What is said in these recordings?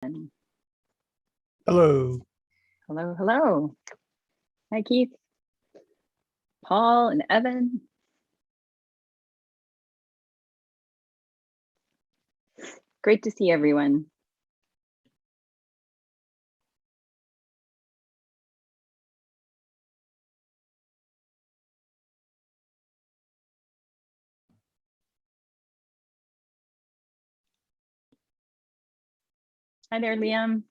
Hello. Hello, hello. Hi, Keith, Paul, and Evan. Great to see everyone. Hi there, Liam.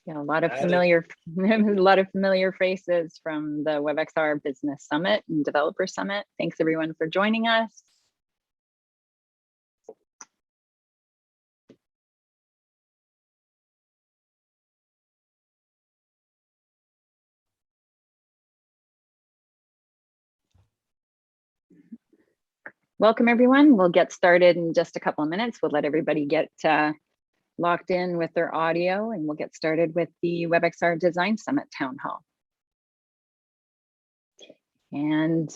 Yeah, a lot of familiar faces from the WebXR Business Summit and Developer Summit. Thanks everyone for joining us. Welcome everyone. We'll get started in just a couple of minutes. We'll let everybody get locked in with their audio, and we'll get started with the WebXR Design Summit Town Hall. And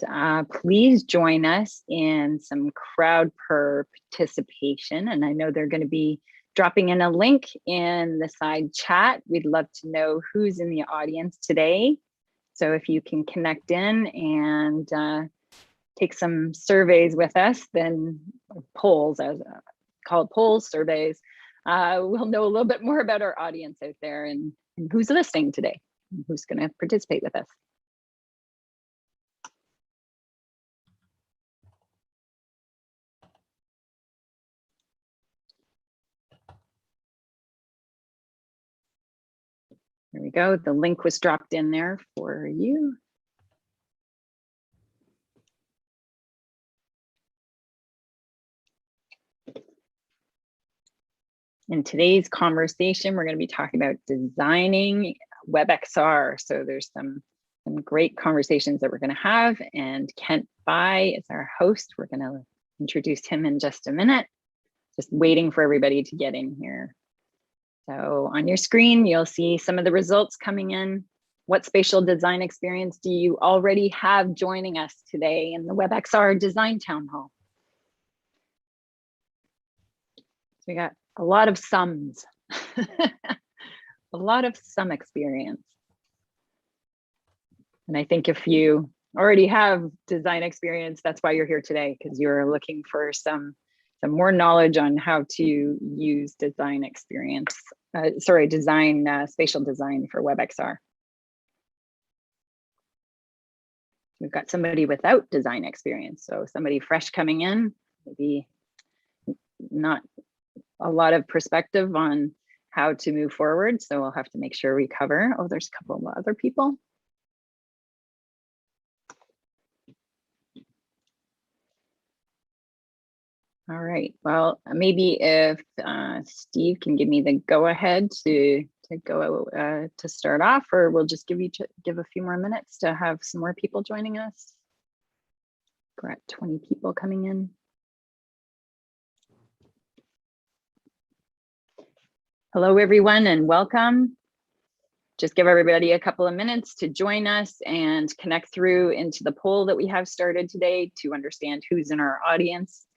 please join us in some crowd participation. And I know they're going to be dropping in a link in the side chat. We'd love to know who's in the audience today. So if you can connect in and take some surveys with us, then polls, as called polls, surveys, we'll know a little bit more about our audience out there and who's listening today, and who's going to participate with us. There we go. The link was dropped in there for you. In today's conversation, we're going to be talking about designing WebXR. So there's some great conversations that we're going to have, and Kent Bai is our host. We're going to introduce him in just a minute. Just waiting for everybody to get in here. So on your screen, you'll see some of the results coming in. What spatial design experience do you already have joining us today in the WebXR Design Town Hall? So we got a lot of sums, a lot of sum experience. And I think if you already have design experience, that's why you're here today, because you're looking for some more knowledge on how to use design experience, spatial design for WebXR. We've got somebody without design experience. So somebody fresh coming in, maybe not a lot of perspective on how to move forward. So we'll have to make sure we cover. Oh, there's a couple of other people. All right, well, maybe if Steve can give me the go ahead to start off, or we'll just give a few more minutes to have some more people joining us. We're at 20 people coming in. Hello, everyone, and welcome. Just give everybody a couple of minutes to join us and connect through into the poll that we have started today to understand who's in our audience.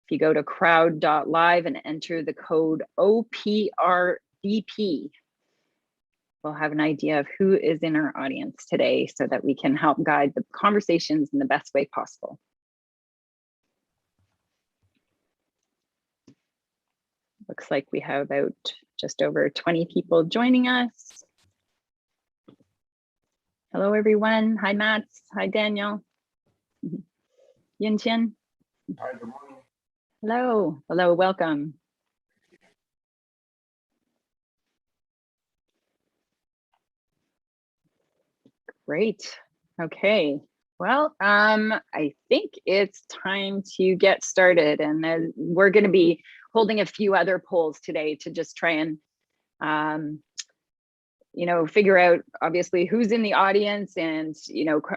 If you go to crowd.live and enter the code OPRDP, we'll have an idea of who is in our audience today so that we can help guide the conversations in the best way possible. Looks like we have about just over 20 people joining us. Hello, everyone. Hi, Matt. Hi, Daniel. Yin-Chin. Hi, good morning. Hello, hello, welcome. Great, okay. Well, I think it's time to get started, and then we're gonna be holding a few other polls today to just try and, figure out obviously who's in the audience and,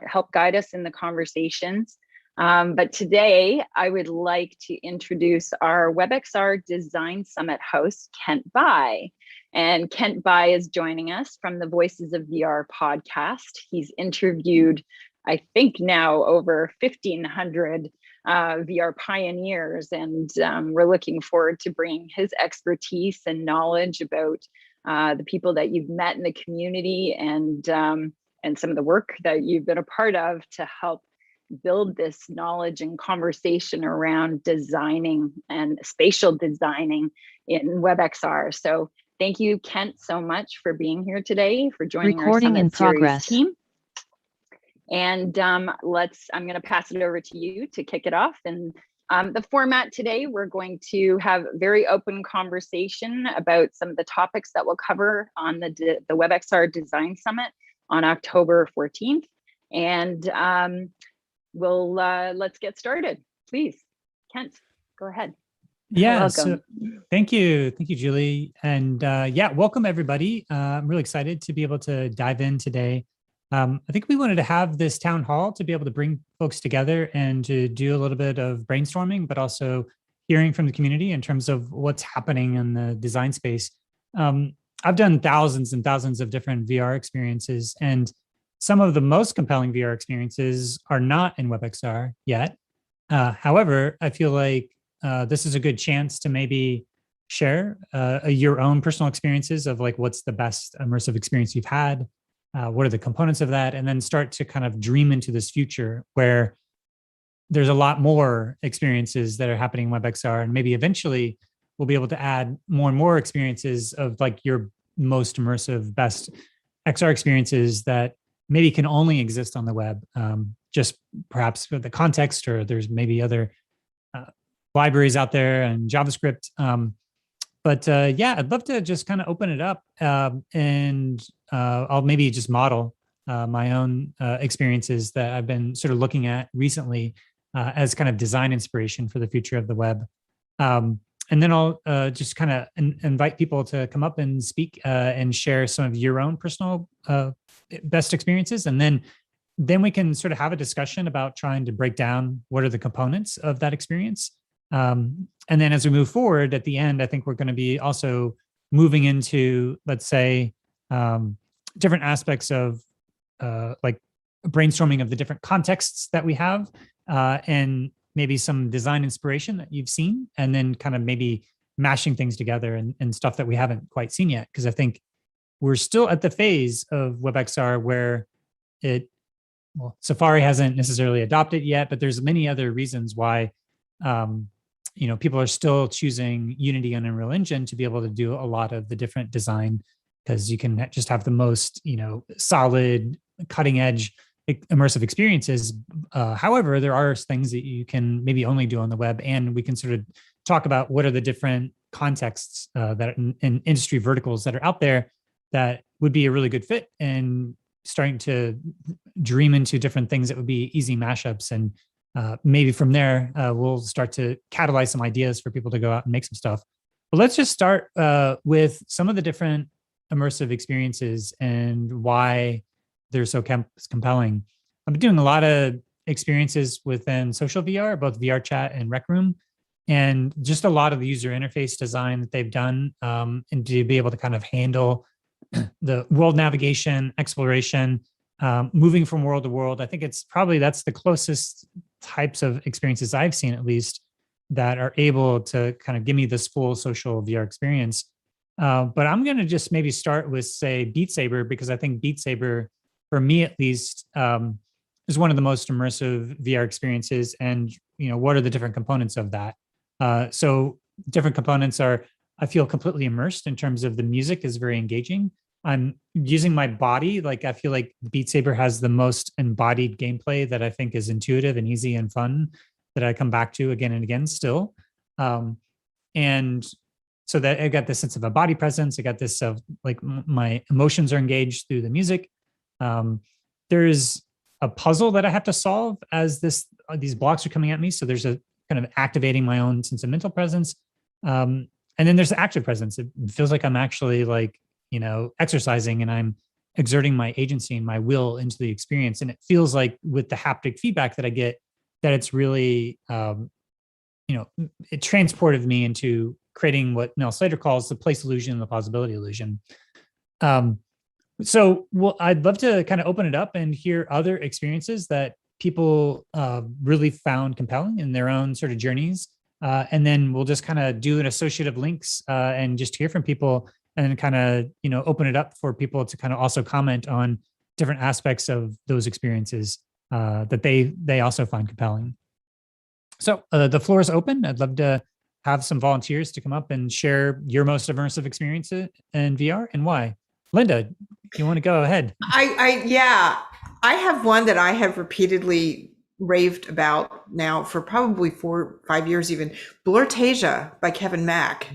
help guide us in the conversations. But today I would like to introduce our WebXR Design Summit host, Kent Bai. And Kent Bai is joining us from the Voices of VR podcast. He's interviewed, I think now, over 1,500 VR pioneers, and we're looking forward to bringing his expertise and knowledge about the people that you've met in the community, and some of the work that you've been a part of to help build this knowledge and conversation around designing and spatial designing in WebXR. So thank you, Kent, so much for being here today, for joining Recording our in Summit Series progress. team. And I'm going to pass it over to you to kick it off. And the format today, we're going to have very open conversation about some of the topics that we'll cover on the WebXR Design Summit on October 14th. And let's get started. Please, Kent, go ahead. Yeah, welcome. Thank you, Julie. And yeah, welcome everybody. I'm really excited to be able to dive in today. I think we wanted to have this town hall to be able to bring folks together and to do a little bit of brainstorming, but also hearing from the community in terms of what's happening in the design space. I've done thousands and thousands of different VR experiences, and some of the most compelling VR experiences are not in WebXR yet. However, I feel like this is a good chance to maybe share your own personal experiences of like, what's the best immersive experience you've had? What are the components of that? And then start to kind of dream into this future where there's a lot more experiences that are happening in WebXR. And maybe eventually we'll be able to add more and more experiences of like your most immersive, best XR experiences that maybe can only exist on the web, just perhaps for the context, or there's maybe other libraries out there and JavaScript. But yeah, I'd love to just kind of open it up, and I'll maybe just model my own experiences that I've been sort of looking at recently as kind of design inspiration for the future of the web. And then I'll just kind of invite people to come up and speak and share some of your own personal best experiences. And then we can sort of have a discussion about trying to break down what are the components of that experience. And then as we move forward at the end, I think we're going to be also moving into, let's say, different aspects of like brainstorming of the different contexts that we have, and maybe some design inspiration that you've seen, and then kind of maybe mashing things together and stuff that we haven't quite seen yet. Because I think we're still at the phase of WebXR where Safari hasn't necessarily adopted yet, but there's many other reasons why people are still choosing Unity and Unreal Engine to be able to do a lot of the different design, because you can just have the most, solid, cutting edge immersive experiences. However, there are things that you can maybe only do on the web, and we can sort of talk about what are the different contexts that in industry verticals that are out there that would be a really good fit, and starting to dream into different things that would be easy mashups. And maybe from there, we'll start to catalyze some ideas for people to go out and make some stuff. But let's just start with some of the different immersive experiences and why they're so compelling. I've been doing a lot of experiences within social VR, both VR chat and Rec Room, and just a lot of the user interface design that they've done, and to be able to kind of handle the world navigation, exploration, moving from world to world. I think it's probably that's the closest types of experiences I've seen, at least, that are able to kind of give me this full social VR experience. But I'm going to just maybe start with, say, Beat Saber, because I think Beat Saber, for me at least, is one of the most immersive VR experiences. And what are the different components of that? So different components are, I feel completely immersed in terms of the music is very engaging. I'm using my body. Like, I feel like Beat Saber has the most embodied gameplay that I think is intuitive and easy and fun, that I come back to again and again still. And so that I got this sense of a body presence. I got this of like my emotions are engaged through the music. There's a puzzle that I have to solve as these blocks are coming at me. So there's a kind of activating my own sense of mental presence. And then there's the active presence. It feels like I'm actually like, exercising, and I'm exerting my agency and my will into the experience. And it feels like with the haptic feedback that I get, that it's really, it transported me into creating what Nell Slater calls the place illusion and the possibility illusion. So I'd love to kind of open it up and hear other experiences that people really found compelling in their own sort of journeys. And then we'll just kind of do an associative links and just hear from people, and then kind of, open it up for people to kind of also comment on different aspects of those experiences that they also find compelling. So the floor is open. I'd love to have some volunteers to come up and share your most immersive experience in VR and why. Linda, you want to go ahead? I have one that I have repeatedly raved about now for probably 4 or 5 years even, Blurtasia by Kevin Mack.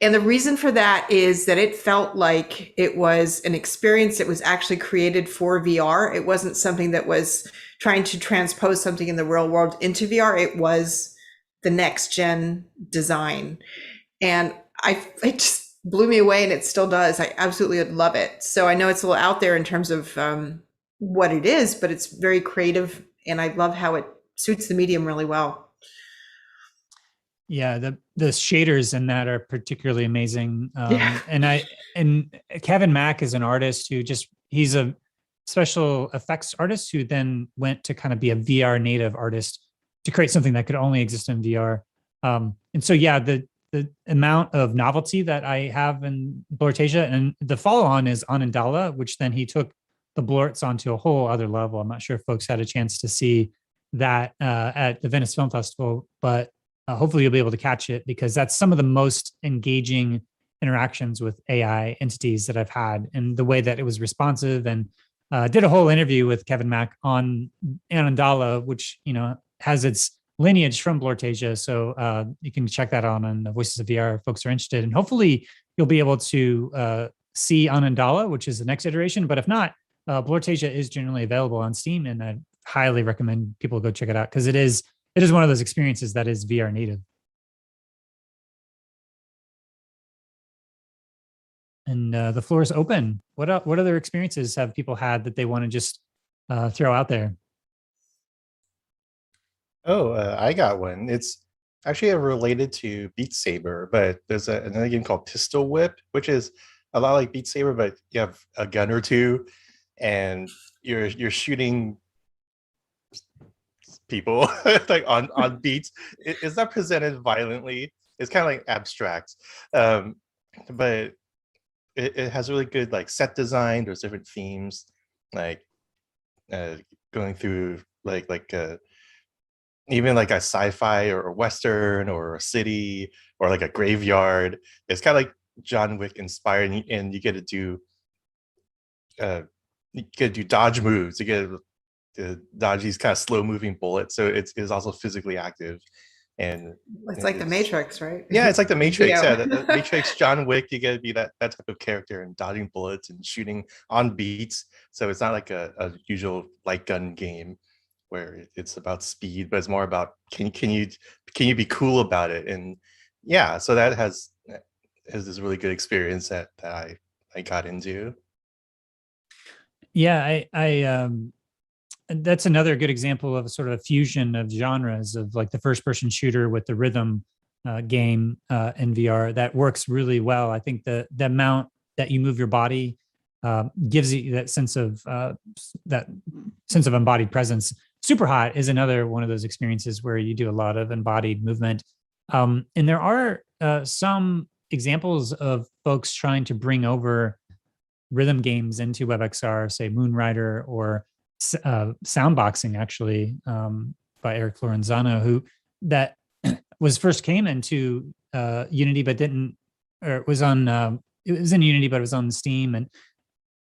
And the reason for that is that it felt like it was an experience that was actually created for VR. It wasn't something that was trying to transpose something in the real world into VR. It was the next gen design. And it just blew me away, and it still does. I absolutely love it. So I know it's a little out there in terms of what it is, but it's very creative, and I love how it suits the medium really well. Yeah, the shaders in that are particularly amazing. Yeah. And Kevin Mack is an artist who he's a special effects artist who then went to kind of be a VR native artist to create something that could only exist in VR. And so, yeah, the amount of novelty that I have in Blurtasia, and the follow-on is Anandala, which then he took the blurts onto a whole other level. I'm not sure if folks had a chance to see that at the Venice Film Festival, but hopefully you'll be able to catch it, because that's some of the most engaging interactions with AI entities that I've had, and the way that it was responsive. And did a whole interview with Kevin Mack on Anandala, which has its lineage from Blurtasia. So you can check that out on the Voices of VR if folks are interested. And hopefully you'll be able to see Anandala, which is the next iteration. But if not, Blurtasia is generally available on Steam, and I highly recommend people go check it out, because it is one of those experiences that is VR native. And the floor is open. What other experiences have people had that they want to just throw out there? Oh, I got one. It's actually related to Beat Saber, but there's another game called Pistol Whip, which is a lot like Beat Saber, but you have a gun or two, and you're shooting people like on beats. It's not presented violently. It's kind of like abstract, but it has really good like set design. There's different themes, like going through even like a sci-fi or a western or a city or like a graveyard. It's kind of like John Wick inspired, and you get to do dodge moves. You get to dodge these kind of slow moving bullets. So it's also physically active. And it's like the Matrix, right? Yeah, it's like the Matrix. Yeah, the Matrix, John Wick, you get to be that type of character, and dodging bullets and shooting on beats. So it's not like a usual light gun game where it's about speed, but it's more about can you be cool about it. And yeah, so that has this really good experience that I got into. Yeah, I that's another good example of sort of a fusion of genres, of like the first person shooter with the rhythm game in VR that works really well. I think the amount that you move your body gives you that sense of embodied presence. Superhot is another one of those experiences where you do a lot of embodied movement. And there are some examples of folks trying to bring over rhythm games into WebXR, say Moonrider or Soundboxing, actually, by Eric Lorenzano, who that first came into Unity, but didn't, or it was on, it was in Unity, but it was on Steam, and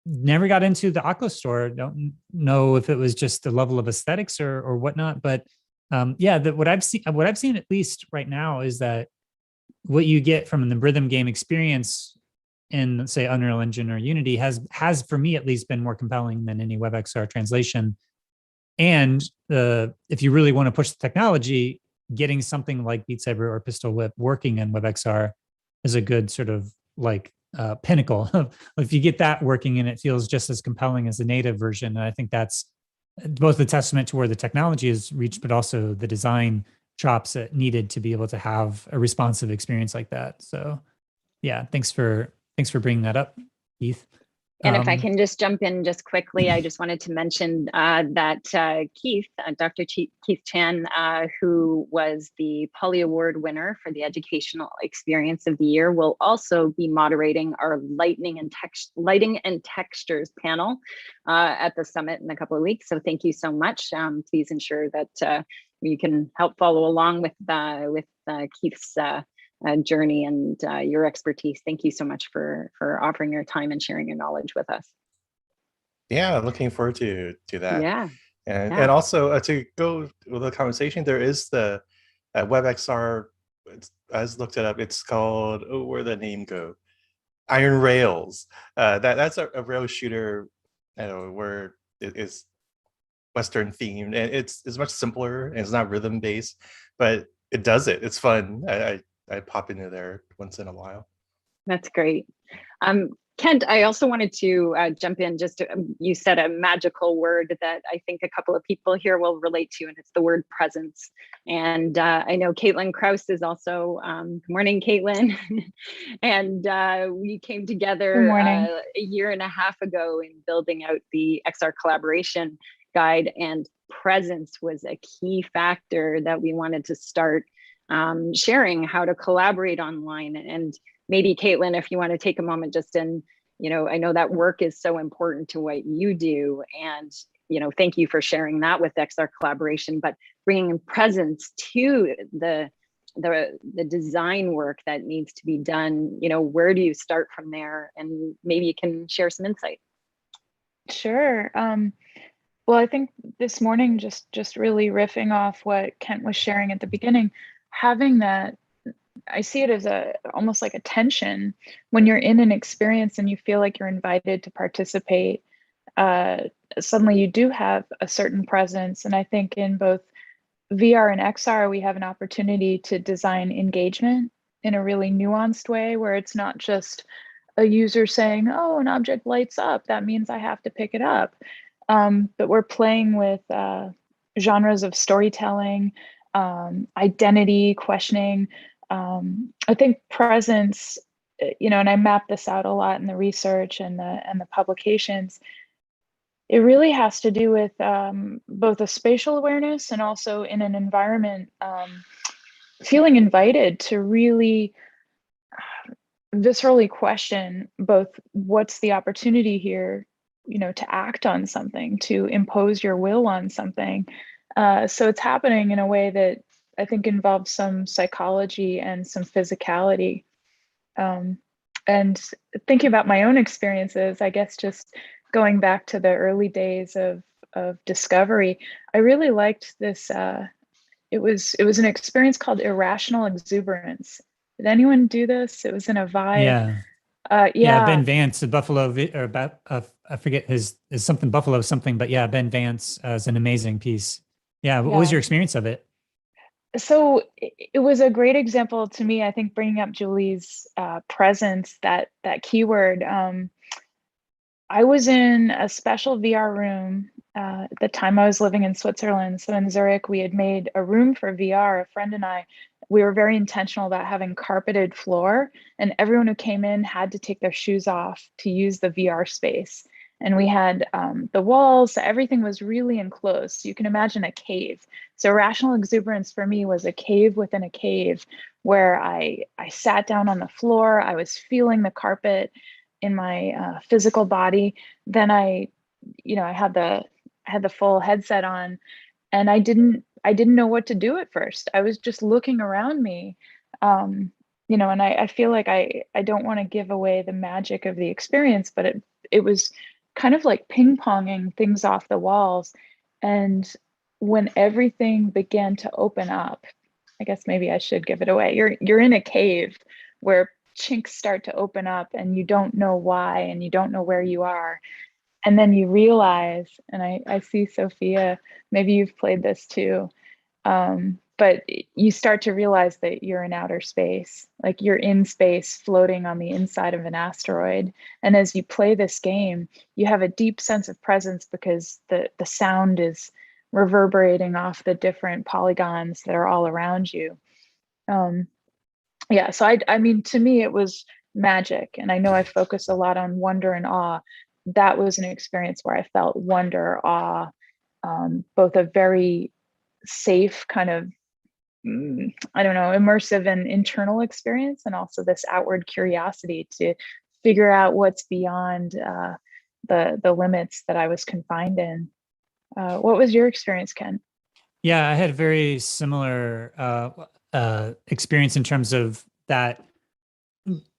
never got into the Oculus store. Don't know if it was just the level of aesthetics or whatnot, but yeah, what I've seen at least right now is that what you get from the rhythm game experience in, say, Unreal Engine or Unity has for me at least been more compelling than any WebXR translation. And if you really want to push the technology, getting something like Beat Saber or Pistol Whip working in WebXR is a good sort of like pinnacle. If you get that working and it feels just as compelling as the native version, and I think that's both a testament to where the technology is reached, but also the design chops that needed to be able to have a responsive experience like that. So yeah, thanks for bringing that up, Keith. And if I can just jump in just quickly, I just wanted to mention that Keith, Dr. Keith Chan, who was the Polly Award winner for the Educational Experience of the Year, will also be moderating our lighting and textures panel at the summit in a couple of weeks. So thank you so much. Please ensure that you can help follow along with Keith's journey and your expertise. Thank you so much for offering your time and sharing your knowledge with us. Yeah, looking forward to that. Yeah. And also to go with the conversation, there is the WebXR. I just looked it up. It's called, oh, where'd the name go? Iron Rails. That's a rail shooter, where it is Western themed, and it's much simpler and it's not rhythm based, but it does it. It's fun. I pop into there once in a while. That's great. Kent, I also wanted to jump in. You said a magical word that I think a couple of people here will relate to, and it's the word presence. And I know Caitlin Krause is also, good morning, Caitlin. And we came together a year and a half ago in building out the XR collaboration guide, and presence was a key factor that we wanted to start sharing how to collaborate online. And maybe Caitlin, if you want to take a moment just in, I know that work is so important to what you do, and thank you for sharing that with XR collaboration, but bringing presence to the design work that needs to be done. Where do you start from there? And maybe you can share some insight. Sure. Well, I think this morning, just really riffing off what Kent was sharing at the beginning, having that, I see it as almost like a tension when you're in an experience and you feel like you're invited to participate. Suddenly you do have a certain presence. And I think in both VR and XR, we have an opportunity to design engagement in a really nuanced way, where it's not just a user saying, oh, an object lights up, that means I have to pick it up. But we're playing with genres of storytelling, identity, questioning. I think presence, and I map this out a lot in the research and the publications. It really has to do with both a spatial awareness and also in an environment, feeling invited to really viscerally question both what's the opportunity here, to act on something, to impose your will on something. So it's happening in a way that I think involves some psychology and some physicality. And thinking about my own experiences, I guess just going back to the early days of discovery, I really liked this. It was an experience called irrational exuberance. Did anyone do this? It was in a Vive. Yeah. Ben Vance, Buffalo, or about I forget his something Buffalo something, but yeah, Ben Vance is an amazing piece. Yeah, what was your experience of it? So it was a great example to me. I think bringing up Julie's presence, that keyword. I was in a special VR room at the time. I was living in Switzerland. So in Zurich, we had made a room for VR. A friend and I, we were very intentional about having carpeted floor, and everyone who came in had to take their shoes off to use the VR space. And we had the walls, so everything was really enclosed. So you can imagine a cave. So rational exuberance for me was a cave within a cave, where I sat down on the floor. I was feeling the carpet in my physical body. Then I had the full headset on, and I didn't know what to do at first. I was just looking around me, and I feel like I don't want to give away the magic of the experience, but it was kind of like ping-ponging things off the walls. And when everything began to open up, I guess maybe I should give it away. You're in a cave where chinks start to open up and you don't know why, and you don't know where you are. And then you realize, and I see Sophia, maybe you've played this too, but you start to realize that you're in outer space, like you're in space floating on the inside of an asteroid. And as you play this game, you have a deep sense of presence because the sound is reverberating off the different polygons that are all around you. So I mean, to me, it was magic. And I know I focus a lot on wonder and awe, that was an experience where I felt wonder, awe, both a very safe kind of, I don't know, immersive and internal experience, and also this outward curiosity to figure out what's beyond the limits that I was confined in. What was your experience, Ken? Yeah, I had a very similar experience in terms of that.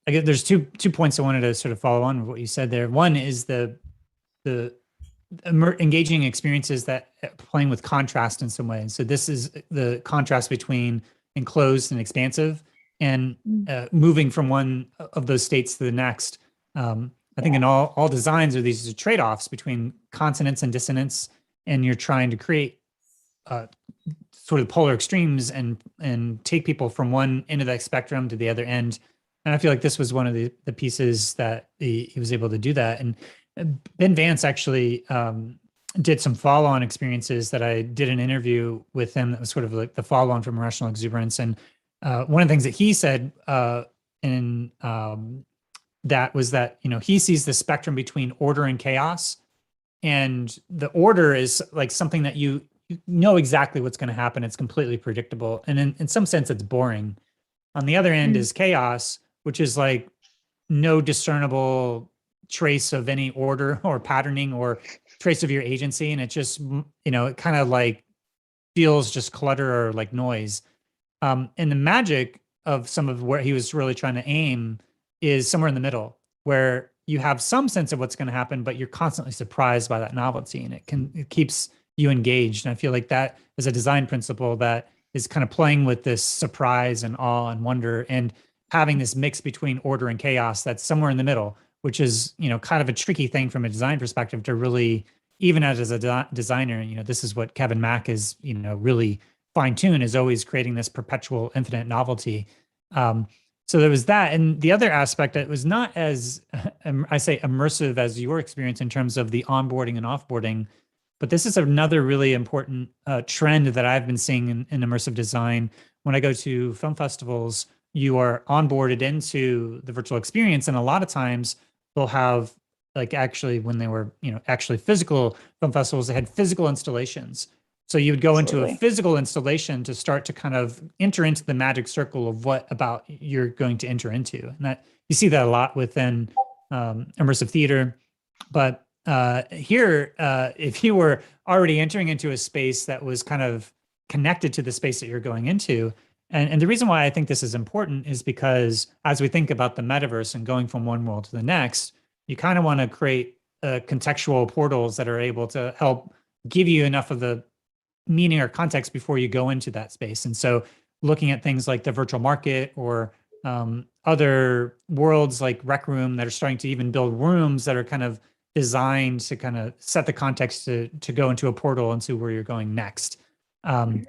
I guess there's two points I wanted to sort of follow on with what you said there. One is the engaging experiences that playing with contrast in some way. So this is the contrast between enclosed and expansive, and moving from one of those states to the next. I think in all designs are these trade-offs between consonance and dissonance, and you're trying to create sort of polar extremes and take people from one end of the spectrum to the other end. And I feel like this was one of the pieces that he was able to do that. And Ben Vance actually did some follow-on experiences that I did an interview with him that was sort of like the follow-on from Irrational Exuberance. And one of the things that he said in that was that, he sees the spectrum between order and chaos. And the order is like something that you know exactly what's going to happen. It's completely predictable. And in some sense, it's boring. On the other end is chaos, which is like no discernible trace of any order or patterning or trace of your agency. And it just, it kind of like feels just clutter or like noise. And the magic of some of where he was really trying to aim is somewhere in the middle, where you have some sense of what's going to happen, but you're constantly surprised by that novelty, and it keeps you engaged. And I feel like that is a design principle that is kind of playing with this surprise and awe and wonder, and having this mix between order and chaos that's somewhere in the middle, which is, kind of a tricky thing from a design perspective to really, even as a designer, this is what Kevin Mack is, really fine-tuned, is always creating this perpetual infinite novelty. So there was that. And the other aspect that was not as, I say, immersive as your experience in terms of the onboarding and offboarding, but this is another really important trend that I've been seeing in immersive design. When I go to film festivals, you are onboarded into the virtual experience. And a lot of times they'll have, like, actually when they were, actually physical film festivals, they had physical installations. So you would go into a physical installation to start to kind of enter into the magic circle of what about you're going to enter into. And that you see that a lot within immersive theater. But here, if you were already entering into a space that was kind of connected to the space that you're going into, and the reason why I think this is important is because as we think about the metaverse and going from one world to the next, you kind of want to create contextual portals that are able to help give you enough of the meaning or context before you go into that space. And so looking at things like the virtual market or other worlds like Rec Room that are starting to even build rooms that are kind of designed to kind of set the context to go into a portal into where you're going next.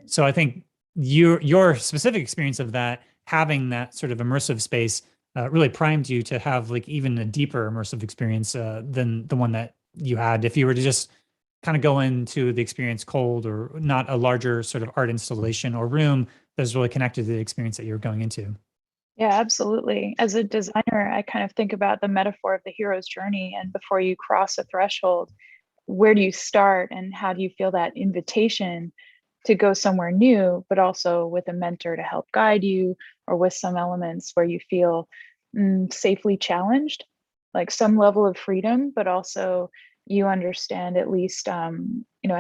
So I think your specific experience of that, having that sort of immersive space really primed you to have like even a deeper immersive experience than the one that you had if you were to just kind of go into the experience cold, or not a larger sort of art installation or room that's really connected to the experience that you're going into. Yeah, absolutely. As a designer, I kind of think about the metaphor of the hero's journey. And before you cross a threshold, where do you start, and how do you feel that invitation to go somewhere new, but also with a mentor to help guide you, or with some elements where you feel safely challenged, like some level of freedom, but also you understand at least, I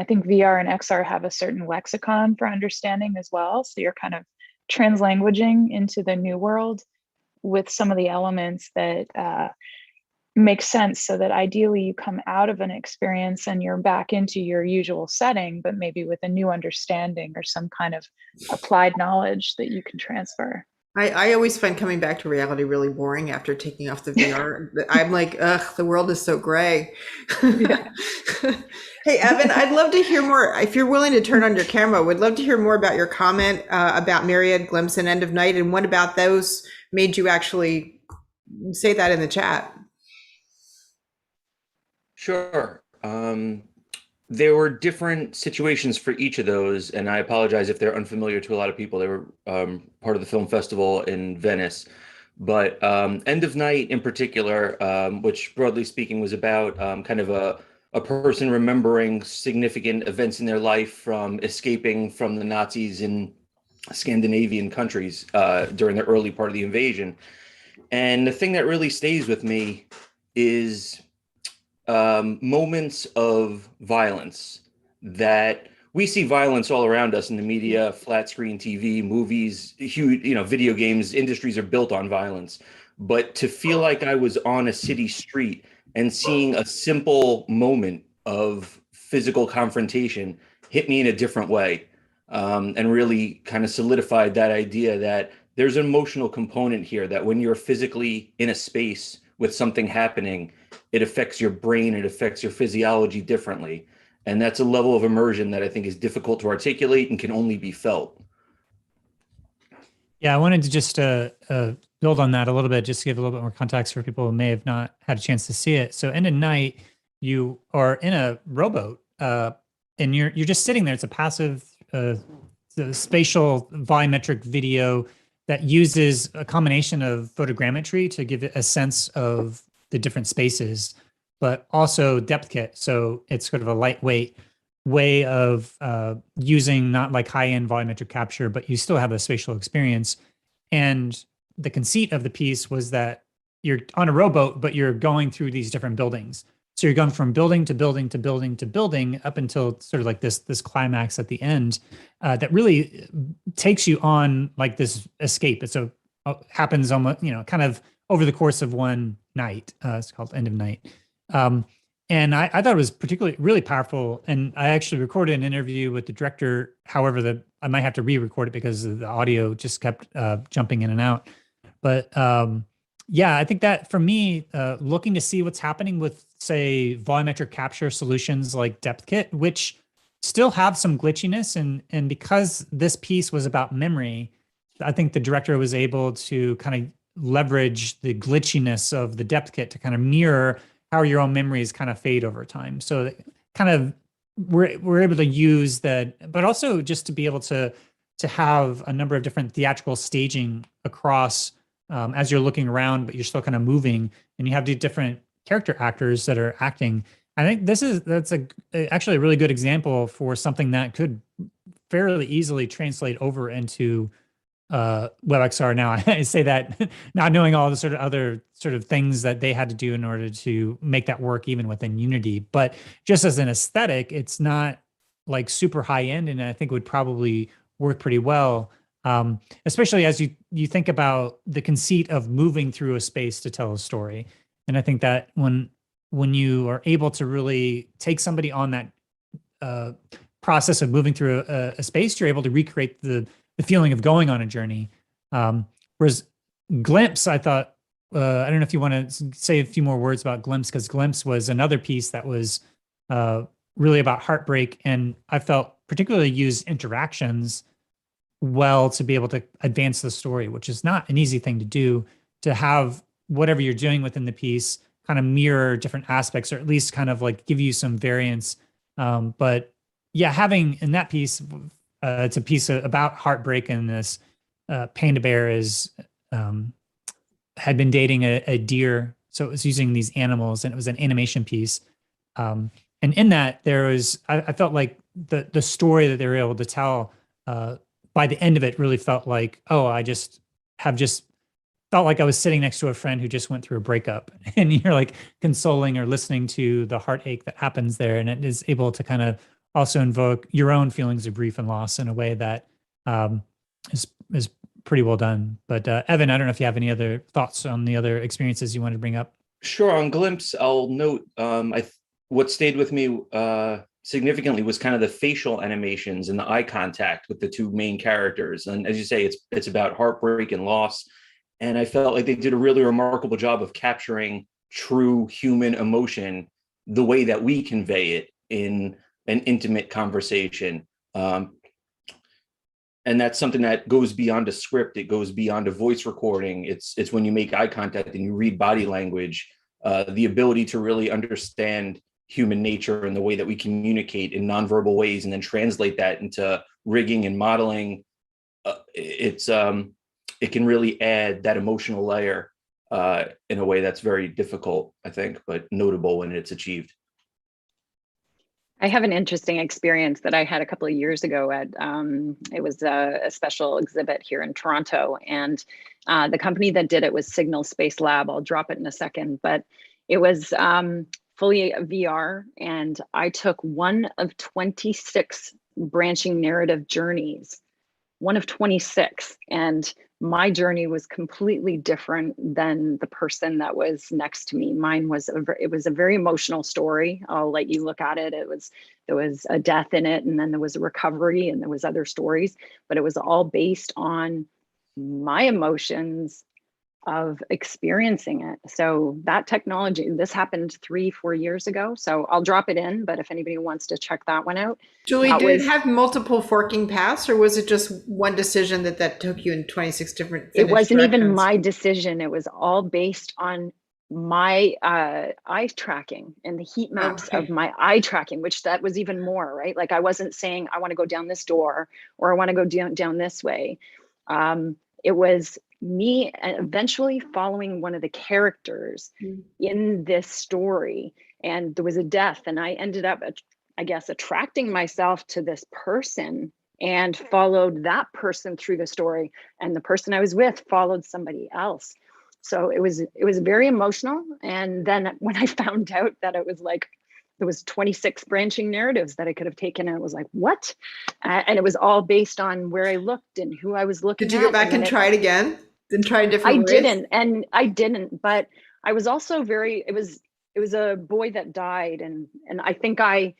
think VR and XR have a certain lexicon for understanding as well. So you're kind of translanguaging into the new world with some of the elements that make sense, so that ideally you come out of an experience and you're back into your usual setting, but maybe with a new understanding or some kind of applied knowledge that you can transfer. I always find coming back to reality really boring after taking off the VR. I'm like, ugh, the world is so gray. Yeah. Hey, Evan, I'd love to hear more. If you're willing to turn on your camera, would love to hear more about your comment about Myriad, Glimpse, and End of Night. And what about those made you actually say that in the chat? Sure. There were different situations for each of those, and I apologize if they're unfamiliar to a lot of people. They were part of the film festival in Venice. But End of Night in particular, which broadly speaking was about kind of a person remembering significant events in their life from escaping from the Nazis in Scandinavian countries during the early part of the invasion. And the thing that really stays with me is moments of violence that we see violence all around us in the media, flat screen TV, movies, huge, video games, industries are built on violence. But to feel like I was on a city street and seeing a simple moment of physical confrontation hit me in a different way, and really kind of solidified that idea that there's an emotional component here, that when you're physically in a space with something happening, it affects your brain, it affects your physiology differently. And that's a level of immersion that I think is difficult to articulate and can only be felt. Yeah, I wanted to just build on that a little bit, just to give a little bit more context for people who may have not had a chance to see it. So End of Night, you are in a rowboat, and you're just sitting there. It's a passive spatial volumetric video that uses a combination of photogrammetry to give it a sense of the different spaces, but also depth kit. So it's sort of a lightweight way of using not like high-end volumetric capture, but you still have a spatial experience. And the conceit of the piece was that you're on a rowboat, but you're going through these different buildings. So you're going from building to building to building to building up until sort of like this climax at the end that really takes you on like this escape. It's happens almost, kind of over the course of one night. It's called End of Night. And I thought it was particularly really powerful. And I actually recorded an interview with the director. However, I might have to re-record it because the audio just kept jumping in and out. But yeah, I think that for me, looking to see what's happening with, say, volumetric capture solutions like Depth Kit, which still have some glitchiness. And because this piece was about memory, I think the director was able to kind of leverage the glitchiness of the Depth Kit to kind of mirror how your own memories kind of fade over time. So kind of we're able to use that, but also just to be able to have a number of different theatrical staging across as you're looking around, but you're still kind of moving, and you have the different character actors that are acting. I think that's actually a really good example for something that could fairly easily translate over into WebXR. Now I say that not knowing all the sort of other sort of things that they had to do in order to make that work even within Unity, but just as an aesthetic, it's not like super high end, and I think would probably work pretty well. Especially as you think about the conceit of moving through a space to tell a story. And I think that when you are able to really take somebody on that process of moving through a space, you're able to recreate the feeling of going on a journey. Whereas Glimpse, I thought, I don't know if you want to say a few more words about Glimpse, because Glimpse was another piece that was really about heartbreak. And I felt particularly used interactions well to be able to advance the story, which is not an easy thing to do, to have whatever you're doing within the piece kind of mirror different aspects, or at least kind of like give you some variance. But yeah, having in that piece, it's a piece about heartbreak, and this Panda Bear had been dating a deer. So it was using these animals, and it was an animation piece. And in that there was, I felt like the story that they were able to tell by the end of it really felt like, oh, I just felt like I was sitting next to a friend who just went through a breakup, and you're like consoling or listening to the heartache that happens there. And it is able to kind of also invoke your own feelings of grief and loss in a way that is pretty well done. But Evan, I don't know if you have any other thoughts on the other experiences you want to bring up. Sure. On Glimpse, I'll note what stayed with me significantly was kind of the facial animations and the eye contact with the two main characters. And as you say, it's about heartbreak and loss. And I felt like they did a really remarkable job of capturing true human emotion the way that we convey it in an intimate conversation. And that's something that goes beyond a script. It goes beyond a voice recording. It's when you make eye contact and you read body language, the ability to really understand human nature and the way that we communicate in nonverbal ways, and then translate that into rigging and modeling. It's it can really add that emotional layer in a way that's very difficult, I think, but notable when it's achieved. I have an interesting experience that I had a couple of years ago at, it was a special exhibit here in Toronto, and the company that did it was Signal Space Lab. I'll drop it in a second, but it was fully VR, and I took one of 26 branching narrative journeys, one of 26, and my journey was completely different than the person that was next to me. Mine was it was a very emotional story. I'll let you look at it. There was a death in it, and then there was a recovery, and there was other stories, but it was all based on my emotions of experiencing it. So that technology, this happened 3-4 years ago. So I'll drop it in, but if anybody wants to check that one out. Julie, did it have multiple forking paths, or was it just one decision that took you in 26 different It wasn't even directions? my decision. It was all based on my eye tracking and the heat maps of my eye tracking, which that was even more, right? Like I wasn't saying, I want to go down this door or I want to go down this way. It was me eventually following one of the characters in this story, and there was a death, and I ended up, I guess, attracting myself to this person and followed that person through the story, and the person I was with followed somebody else. So it was very emotional. And then when I found out that it was like there was 26 branching narratives that I could have taken, and it was like, what? And it was all based on where I looked and who I was looking at. Did you go back and try it again? Then try a different ways? I didn't, but I was also it was a boy that died, and I think I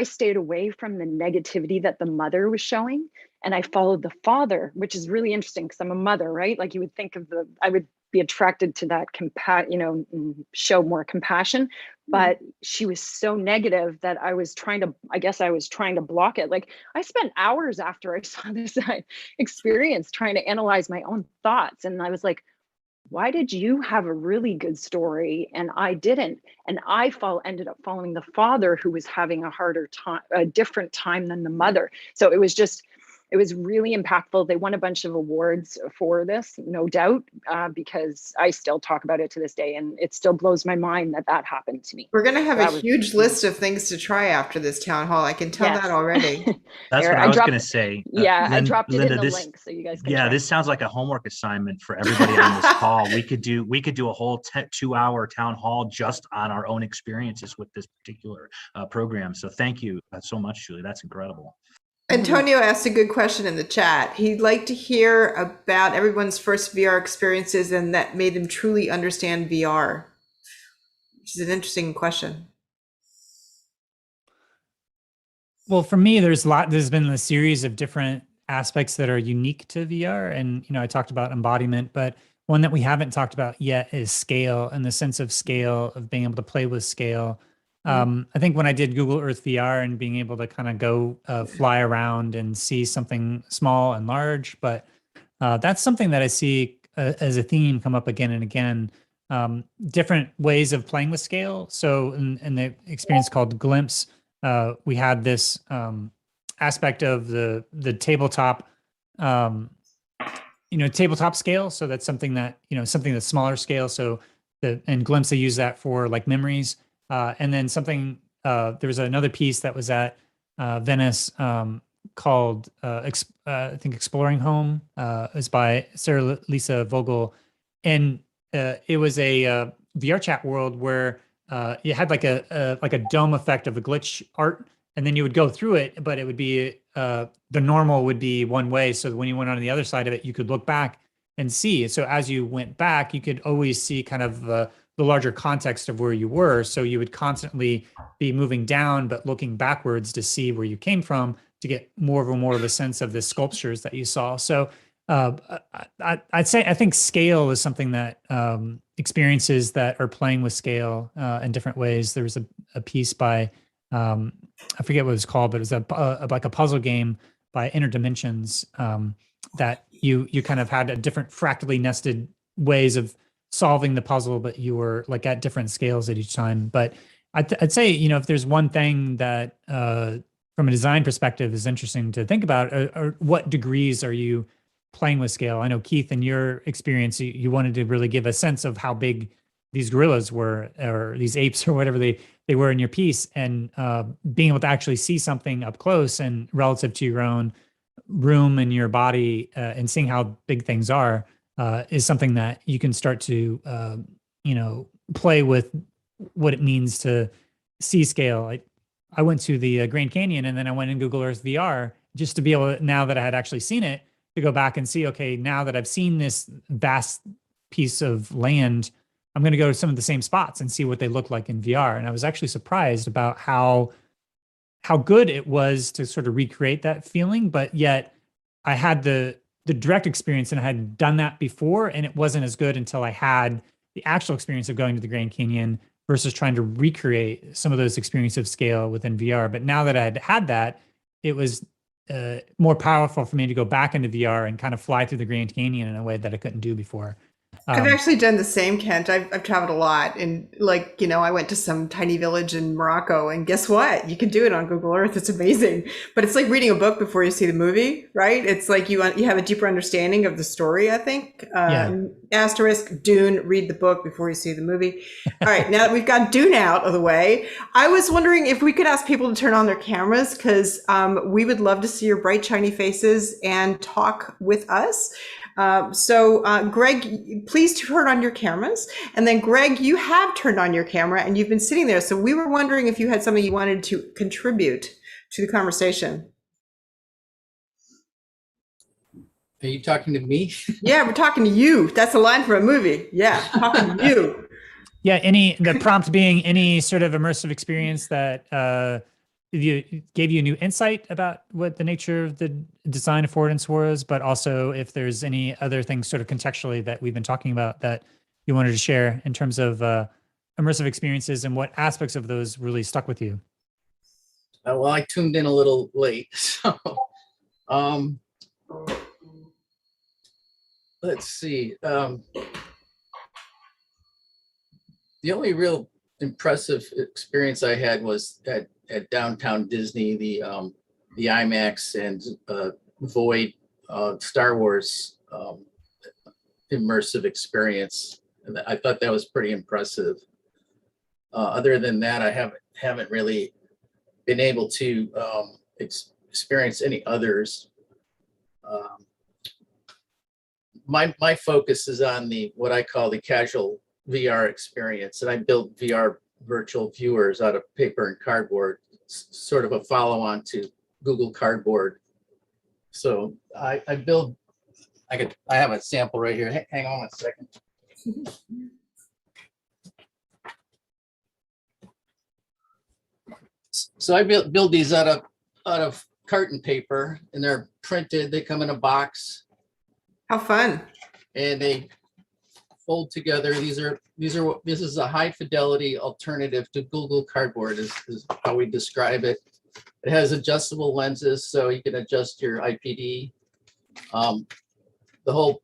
stayed away from the negativity that the mother was showing, and I followed the father, which is really interesting because I'm a mother, right? Like you would think I would be attracted to that show more compassion, but she was so negative that I was trying to block it. Like I spent hours after I saw this experience trying to analyze my own thoughts. And I was like, why did you have a really good story and I didn't? And I ended up following the father, who was having a different time than the mother. So it was really impactful. They won a bunch of awards for this, no doubt, because I still talk about it to this day, and it still blows my mind that happened to me. We're going to have a huge list of things to try after this town hall. I can tell that already. That's what I was going to say. I dropped it in the link so you guys can try. This sounds like a homework assignment for everybody on this call. We could do a whole 2-hour town hall just on our own experiences with this particular program. So thank you so much, Julie. That's incredible. Antonio asked a good question in the chat. He'd like to hear about everyone's first VR experiences and that made them truly understand VR, which is an interesting question. Well, for me, there's been a series of different aspects that are unique to VR. And, I talked about embodiment, but one that we haven't talked about yet is scale, and the sense of scale, of being able to play with scale. I think when I did Google Earth VR and being able to kind of go fly around and see something small and large, but that's something that I see as a theme come up again and again, different ways of playing with scale. So in the experience called Glimpse, we had this aspect of the tabletop, tabletop scale. So that's something that, something that's smaller scale. So in Glimpse, they use that for like memories. And then there was another piece that was at Venice called, I think, Exploring Home. It was by Sarah Lisa Vogel. And it was a VR chat world where you had like a dome effect of the glitch art, and then you would go through it, but it would be, the normal would be one way. So when you went on the other side of it, you could look back and see. So as you went back, you could always see kind of the larger context of where you were. So you would constantly be moving down, but looking backwards to see where you came from to get more of a sense of the sculptures that you saw. So I think scale is something that experiences that are playing with scale in different ways. There was a piece by, I forget what it was called, but it was like a puzzle game by Interdimensions that you kind of had a different fractally nested ways of solving the puzzle, but you were like at different scales at each time. But I'd say, if there's one thing that from a design perspective is interesting to think about, or what degrees are you playing with scale. I know, Keith, in your experience, you wanted to really give a sense of how big these gorillas were, or these apes, or whatever they were in your piece, and being able to actually see something up close and relative to your own room and your body, and seeing how big things are, is something that you can start to, play with what it means to see scale. I went to the Grand Canyon, and then I went in Google Earth VR just to be able to, now that I had actually seen it, to go back and see, okay, now that I've seen this vast piece of land, I'm going to go to some of the same spots and see what they look like in VR. And I was actually surprised about how good it was to sort of recreate that feeling, but yet I had the direct experience, and I had done that before, and it wasn't as good until I had the actual experience of going to the Grand Canyon versus trying to recreate some of those experiences of scale within VR. But now that I had that, it was more powerful for me to go back into VR and kind of fly through the Grand Canyon in a way that I couldn't do before. I've actually done the same, Kent. I've traveled a lot, and I went to some tiny village in Morocco, and guess what? You can do it on Google Earth. It's amazing, but it's like reading a book before you see the movie, right? It's like you have a deeper understanding of the story, I think. Asterisk, Dune, read the book before you see the movie. All right, now that we've got Dune out of the way, I was wondering if we could ask people to turn on their cameras, because we would love to see your bright, shiny faces and talk with us. Greg, please turn on your cameras. And then Greg, you have turned on your camera and you've been sitting there. So we were wondering if you had something you wanted to contribute to the conversation. Are you talking to me? Yeah, we're talking to you. That's a line for a movie. Yeah, talking to you. Yeah, the prompt being any sort of immersive experience that gave you new insight about what the nature of the design affordance was, but also if there's any other things sort of contextually that we've been talking about that you wanted to share in terms of immersive experiences, and what aspects of those really stuck with you. Well, I tuned in a little late, so let's see. The only real impressive experience I had was at downtown Disney, the IMAX and Void Star Wars immersive experience. And I thought that was pretty impressive. Other than that, I haven't really been able to experience any others. My focus is on what I call the casual VR experience, and I build VR virtual viewers out of paper and cardboard, sort of a follow-on to Google Cardboard. So I have a sample right here. Hang on a second. So I build these out of carton paper, and they're printed. They come in a box. How fun! And they fold together. This is a high fidelity alternative to Google Cardboard is how we describe it. It has adjustable lenses, so you can adjust your IPD. The whole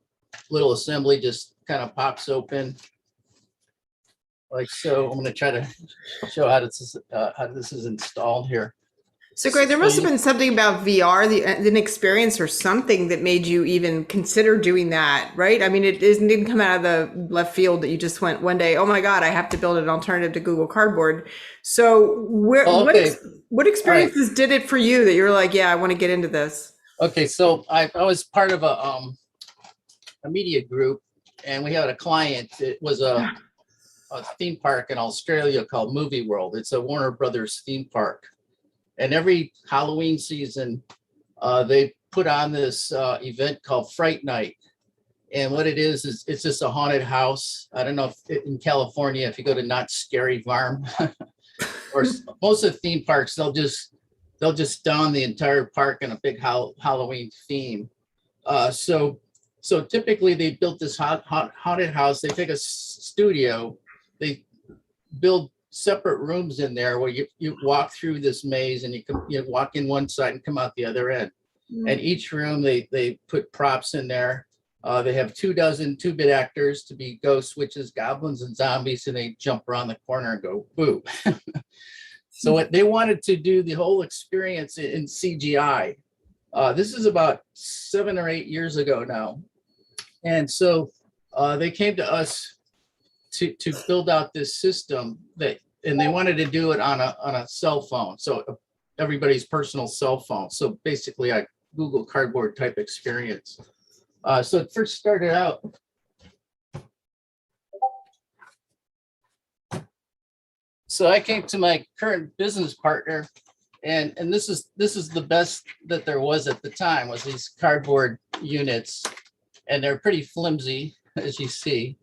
little assembly just kind of pops open like so. I'm going to try to show how this is installed here. So Greg, there must have been something about VR, an experience or something that made you even consider doing that, right? I mean, it didn't come out of the left field that you just went one day, oh my God, I have to build an alternative to Google Cardboard. So what experiences did it for you that you're like, yeah, I want to get into this? Okay, so I was part of a media group, and we had a client. It was a theme park in Australia called Movie World. It's a Warner Brothers theme park. And every Halloween season, they put on this event called Fright Night. And what it is it's just a haunted house. I don't know if in California, if you go to Not Scary Farm, or most of the theme parks, they'll just don the entire park in a big Halloween theme. So typically they built this haunted house. They take a studio, they build separate rooms in there where you walk through this maze, and you walk in one side and come out the other end. Mm-hmm. And each room they put props in there. They have 24 two-bit actors to be ghosts, witches, goblins, and zombies, and they jump around the corner and go boo. So they wanted to do the whole experience in CGI. This is about 7 or 8 years ago now. And so they came to us to build out this system and they wanted to do it on a cell phone. So everybody's personal cell phone. So basically a Google Cardboard type experience. So it first started out. So I came to my current business partner, and this is the best that there was at the time, was these cardboard units, and they're pretty flimsy, as you see.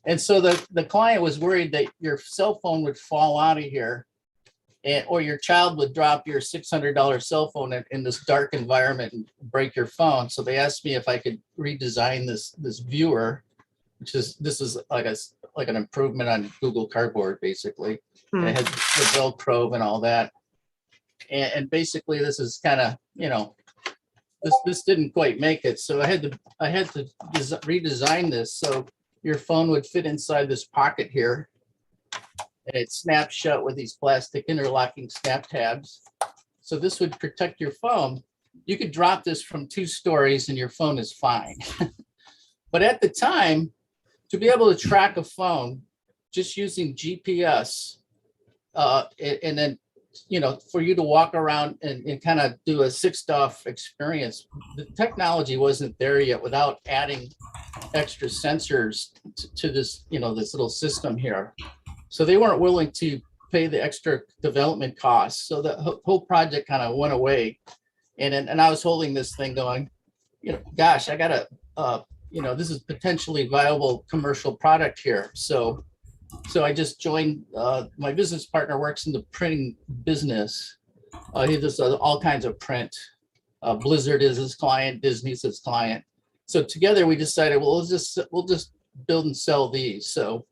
And so the client was worried that your cell phone would fall out of here, or your child would drop your $600 cell phone in this dark environment and break your phone. So they asked me if I could redesign this viewer, which is like an improvement on Google Cardboard, basically. And it has the Velcro and all that. And basically this is kind of, this didn't quite make it. So I had to redesign this so your phone would fit inside this pocket here. And it snaps shut with these plastic interlocking snap tabs. So this would protect your phone. You could drop this from 2 stories and your phone is fine. But at the time, to be able to track a phone just using GPS, and then, for you to walk around and kind of do a 6-DoF experience, the technology wasn't there yet without adding extra sensors to this, this little system here. So they weren't willing to pay the extra development costs. So the whole project kind of went away. And I was holding this thing going, gosh, I got to, this is potentially viable commercial product here. So I just joined, my business partner works in the printing business. He does all kinds of print. Blizzard is his client, Disney's his client. So together we decided, well, we'll just build and sell these. So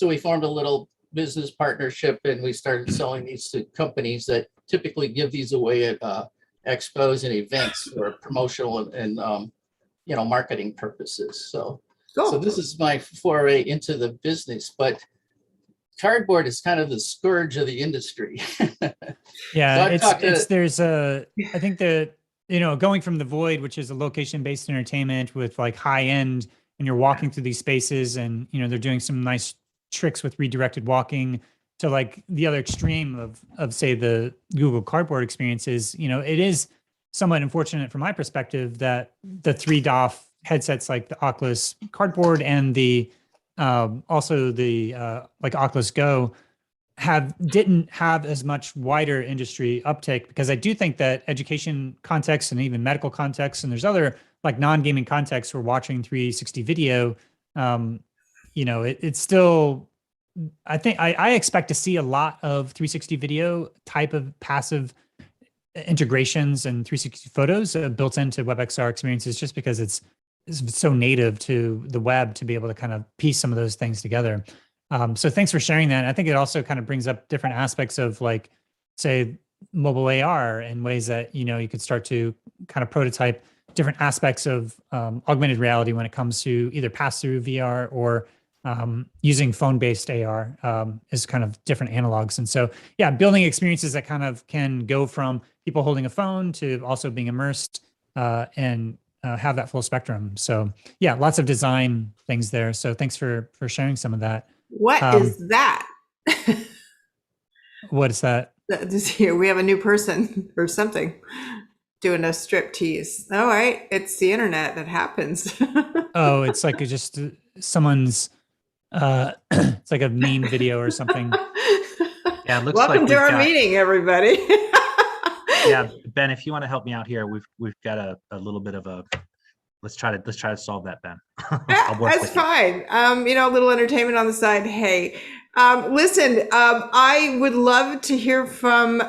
we formed a little business partnership and we started selling these to companies that typically give these away at expos and events for promotional and marketing purposes. So this is my foray into the business, but cardboard is kind of the scourge of the industry. Yeah, I think that, going from the void, which is a location-based entertainment with like high end, and you're walking through these spaces and, they're doing some nice tricks with redirected walking, to like the other extreme of say the Google Cardboard experiences. It is somewhat unfortunate from my perspective that the 3-DoF headsets like the Oculus Cardboard and the also the like Oculus Go didn't have as much wider industry uptake, because I do think that education context and even medical context, and there's other like non-gaming contexts where watching 360 video, it's still, I think I expect to see a lot of 360 video type of passive integrations and 360 photos built into WebXR experiences, just because it's so native to the web to be able to kind of piece some of those things together. So thanks for sharing that. I think it also kind of brings up different aspects of, like, say, mobile AR, in ways that, you could start to kind of prototype different aspects of augmented reality when it comes to either pass-through VR or using phone-based AR is kind of different analogs. And so, yeah, building experiences that kind of can go from people holding a phone to also being immersed and have that full spectrum. So yeah, lots of design things there. So thanks for sharing some of that. What is that? What is that? Here we have a new person or something doing a strip tease. All right, it's the internet that happens. Oh, it's like just someone's it's like a meme video or something. Yeah, it looks Welcome like to our meeting, everybody. Yeah, Ben, if you want to help me out here, we've got a little bit of a let's try to solve that, Ben. That's fine. A little entertainment on the side. Hey, listen, I would love to hear from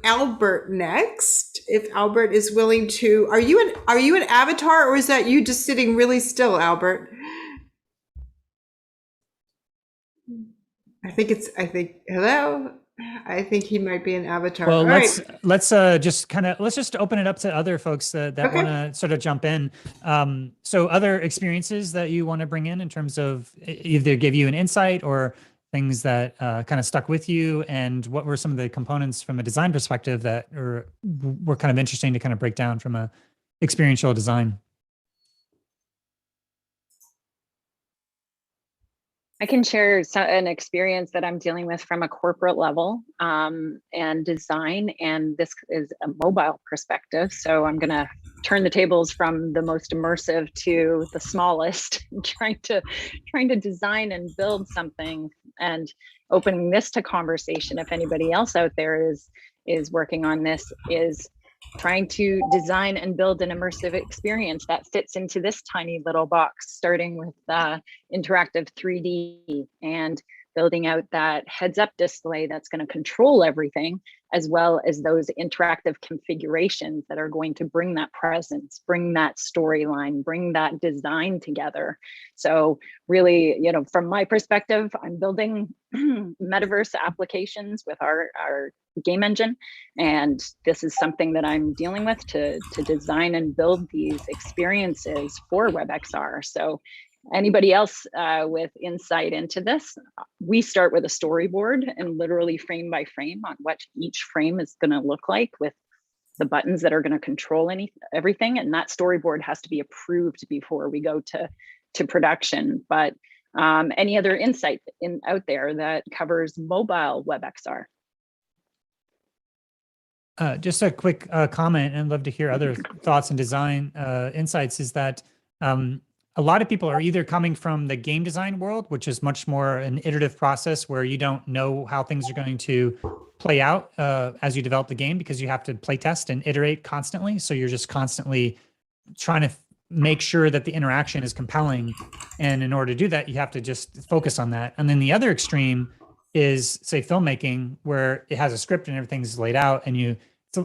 Albert next. If Albert is willing to, are you an avatar, or is that you just sitting really still, Albert? Hello. I think he might be an avatar. Well, let's just open it up to other folks that Okay. want to sort of jump in. So other experiences that you want to bring in terms of either give you an insight or things that kind of stuck with you, and what were some of the components from a design perspective that were kind of interesting to kind of break down from a experiential design? I can share an experience that I'm dealing with from a corporate level and design, and this is a mobile perspective. So I'm going to turn the tables from the most immersive to the smallest, trying to design and build something, and opening this to conversation. If anybody else out there is working on this, is trying to design and build an immersive experience that fits into this tiny little box, starting with interactive 3D and building out that heads-up display that's going to control everything, as well as those interactive configurations that are going to bring that presence, bring that storyline, bring that design together. So really, you know, from my perspective, I'm building metaverse applications with our game engine, and this is something that I'm dealing with to design and build these experiences for WebXR. So anybody else with insight into this, we start with a storyboard and literally frame by frame on what each frame is going to look like, with the buttons that are going to control everything, and that storyboard has to be approved before we go to production. But any other insight out there that covers mobile WebXR? Just a quick comment, and I'd love to hear other thoughts and design insights, is that a lot of people are either coming from the game design world, which is much more an iterative process where you don't know how things are going to play out as you develop the game, because you have to play test and iterate constantly. So you're just constantly trying to make sure that the interaction is compelling. And in order to do that, you have to just focus on that. And then the other extreme is, say, filmmaking, where it has a script and everything's laid out, and it's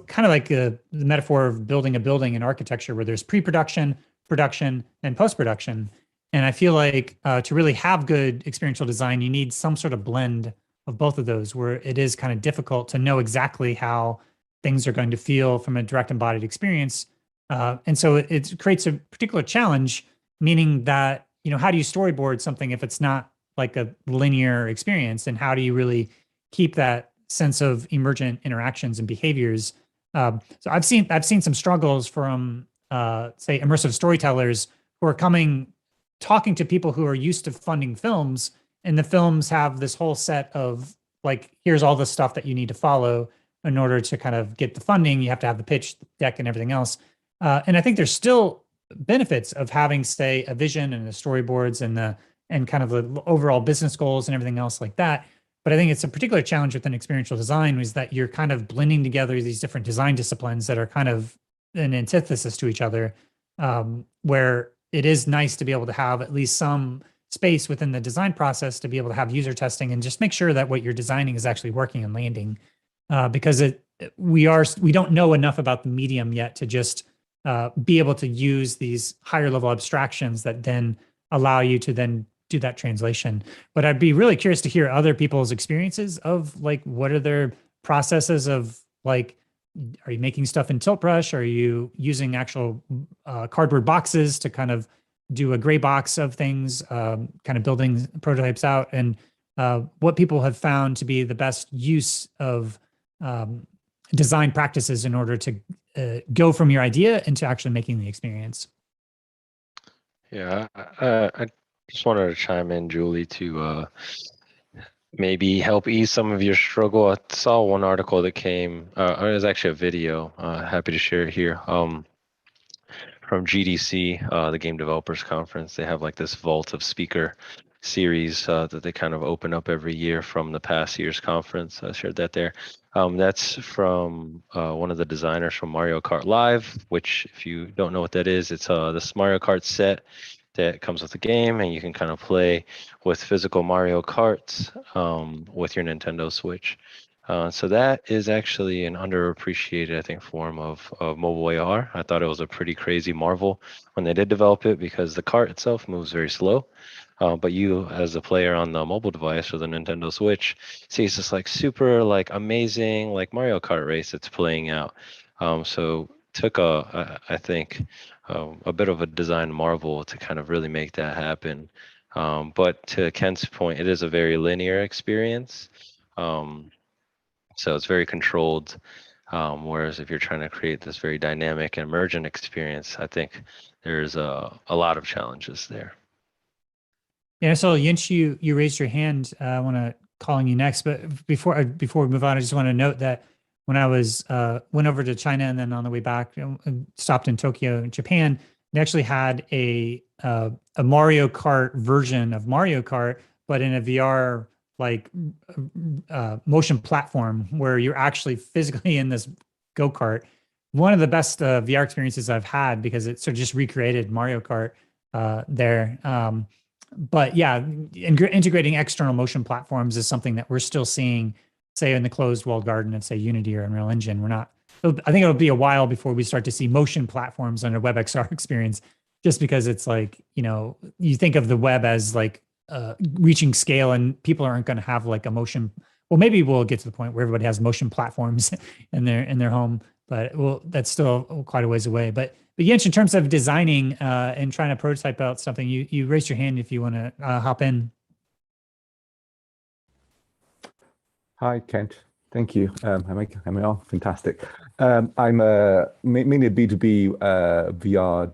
kind of like the metaphor of building a building in architecture, where there's pre-production, production, and post-production. And I feel like to really have good experiential design, you need some sort of blend of both of those, where it is kind of difficult to know exactly how things are going to feel from a direct embodied experience. And so it creates a particular challenge, meaning that, you know, how do you storyboard something if it's not like a linear experience, and how do you really keep that sense of emergent interactions and behaviors? So I've seen some struggles from say immersive storytellers who are talking to people who are used to funding films, and the films have this whole set of, like, here's all the stuff that you need to follow in order to kind of get the funding. You have to have the pitch deck and everything else. And I think there's still benefits of having, say, a vision and the storyboards and kind of the overall business goals and everything else like that. But I think it's a particular challenge within experiential design, is that you're kind of blending together these different design disciplines that are kind of an antithesis to each other, where it is nice to be able to have at least some space within the design process to be able to have user testing and just make sure that what you're designing is actually working and landing, because we don't know enough about the medium yet to just be able to use these higher level abstractions that then allow you to then do that translation. But I'd be really curious to hear other people's experiences of, like, what are their processes of, like, are you making stuff in tilt brush? Are you using actual cardboard boxes to kind of do a gray box of things, kind of building prototypes out, and what people have found to be the best use of design practices in order to go from your idea into actually making the experience? Yeah, I just wanted to chime in, Julie, to maybe help ease some of your struggle. I saw one article that came, it was actually a video, happy to share it here, from GDC, the Game Developers Conference. They have like this vault of speaker series that they kind of open up every year from the past year's conference. I shared that there. That's from one of the designers from Mario Kart Live, which, if you don't know what that is, it's this Mario Kart set that comes with the game, and you can kind of play with physical Mario Karts with your Nintendo Switch. So that is actually an underappreciated, I think, form of mobile AR. I thought it was a pretty crazy marvel when they did develop it, because the cart itself moves very slow. But you, as a player on the mobile device or the Nintendo Switch, sees this like super like amazing like Mario Kart race that's playing out. So took I think a bit of a design marvel to kind of really make that happen. But to Ken's point, it is a very linear experience. So it's very controlled. Whereas if you're trying to create this very dynamic and emergent experience, I think there's a lot of challenges there. Yeah, so Yinch, you raised your hand. I want to calling you next, but before we move on, I just want to note that when I was went over to China and then on the way back, stopped in Tokyo, Japan, they actually had a Mario Kart version of Mario Kart, but in a VR like motion platform where you're actually physically in this go-kart. One of the best VR experiences I've had because it sort of just recreated Mario Kart there. But yeah, integrating external motion platforms is something that we're still seeing, say in the closed walled garden of say Unity or Unreal Engine. We're not, I think it'll be a while before we start to see motion platforms on a WebXR experience, just because it's like, you know, you think of the web as like reaching scale and people aren't going to have like a motion. Well, maybe we'll get to the point where everybody has motion platforms in their home, but well, that's still quite a ways away. But Jens, in terms of designing and trying to prototype out something, you raised your hand if you want to hop in. Hi, Kent. Thank you. Am I on? Fantastic. I'm mainly a B2B VR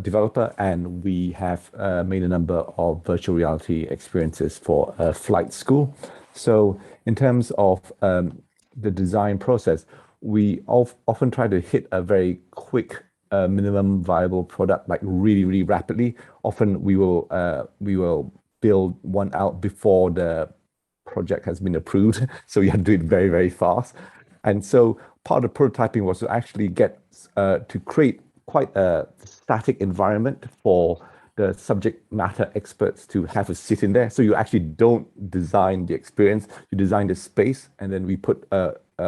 developer, and we have made a number of virtual reality experiences for a flight school. So in terms of the design process, we often try to hit a very quick minimum viable product, like really rapidly. Often we will build one out before the project has been approved, so you have to do it very fast. And so part of prototyping was to actually get to create quite a static environment for the subject matter experts to have a sit in there. So you actually don't design the experience, you design the space, and then we put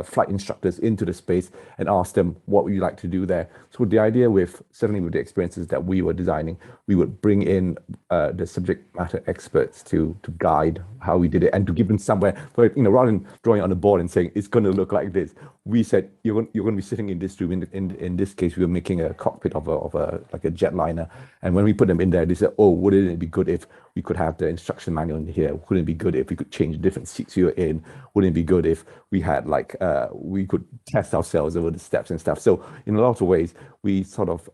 flight instructors into the space and ask them what would you like to do there. So the idea with, certainly with the experiences that we were designing, we would bring in the subject matter experts to guide how we did it and to give them somewhere, but rather than drawing on the board and saying it's going to look like this, we said you're going to be sitting in this room. In this case, we were making a cockpit of a like a jetliner, and when we put them in there, they said, oh, wouldn't it be good if we could have the instruction manual in here? Wouldn't it be good if we could change different seats you're in? Wouldn't it be good if we had like we could test ourselves over the steps and stuff? So in a lot of ways, we sort of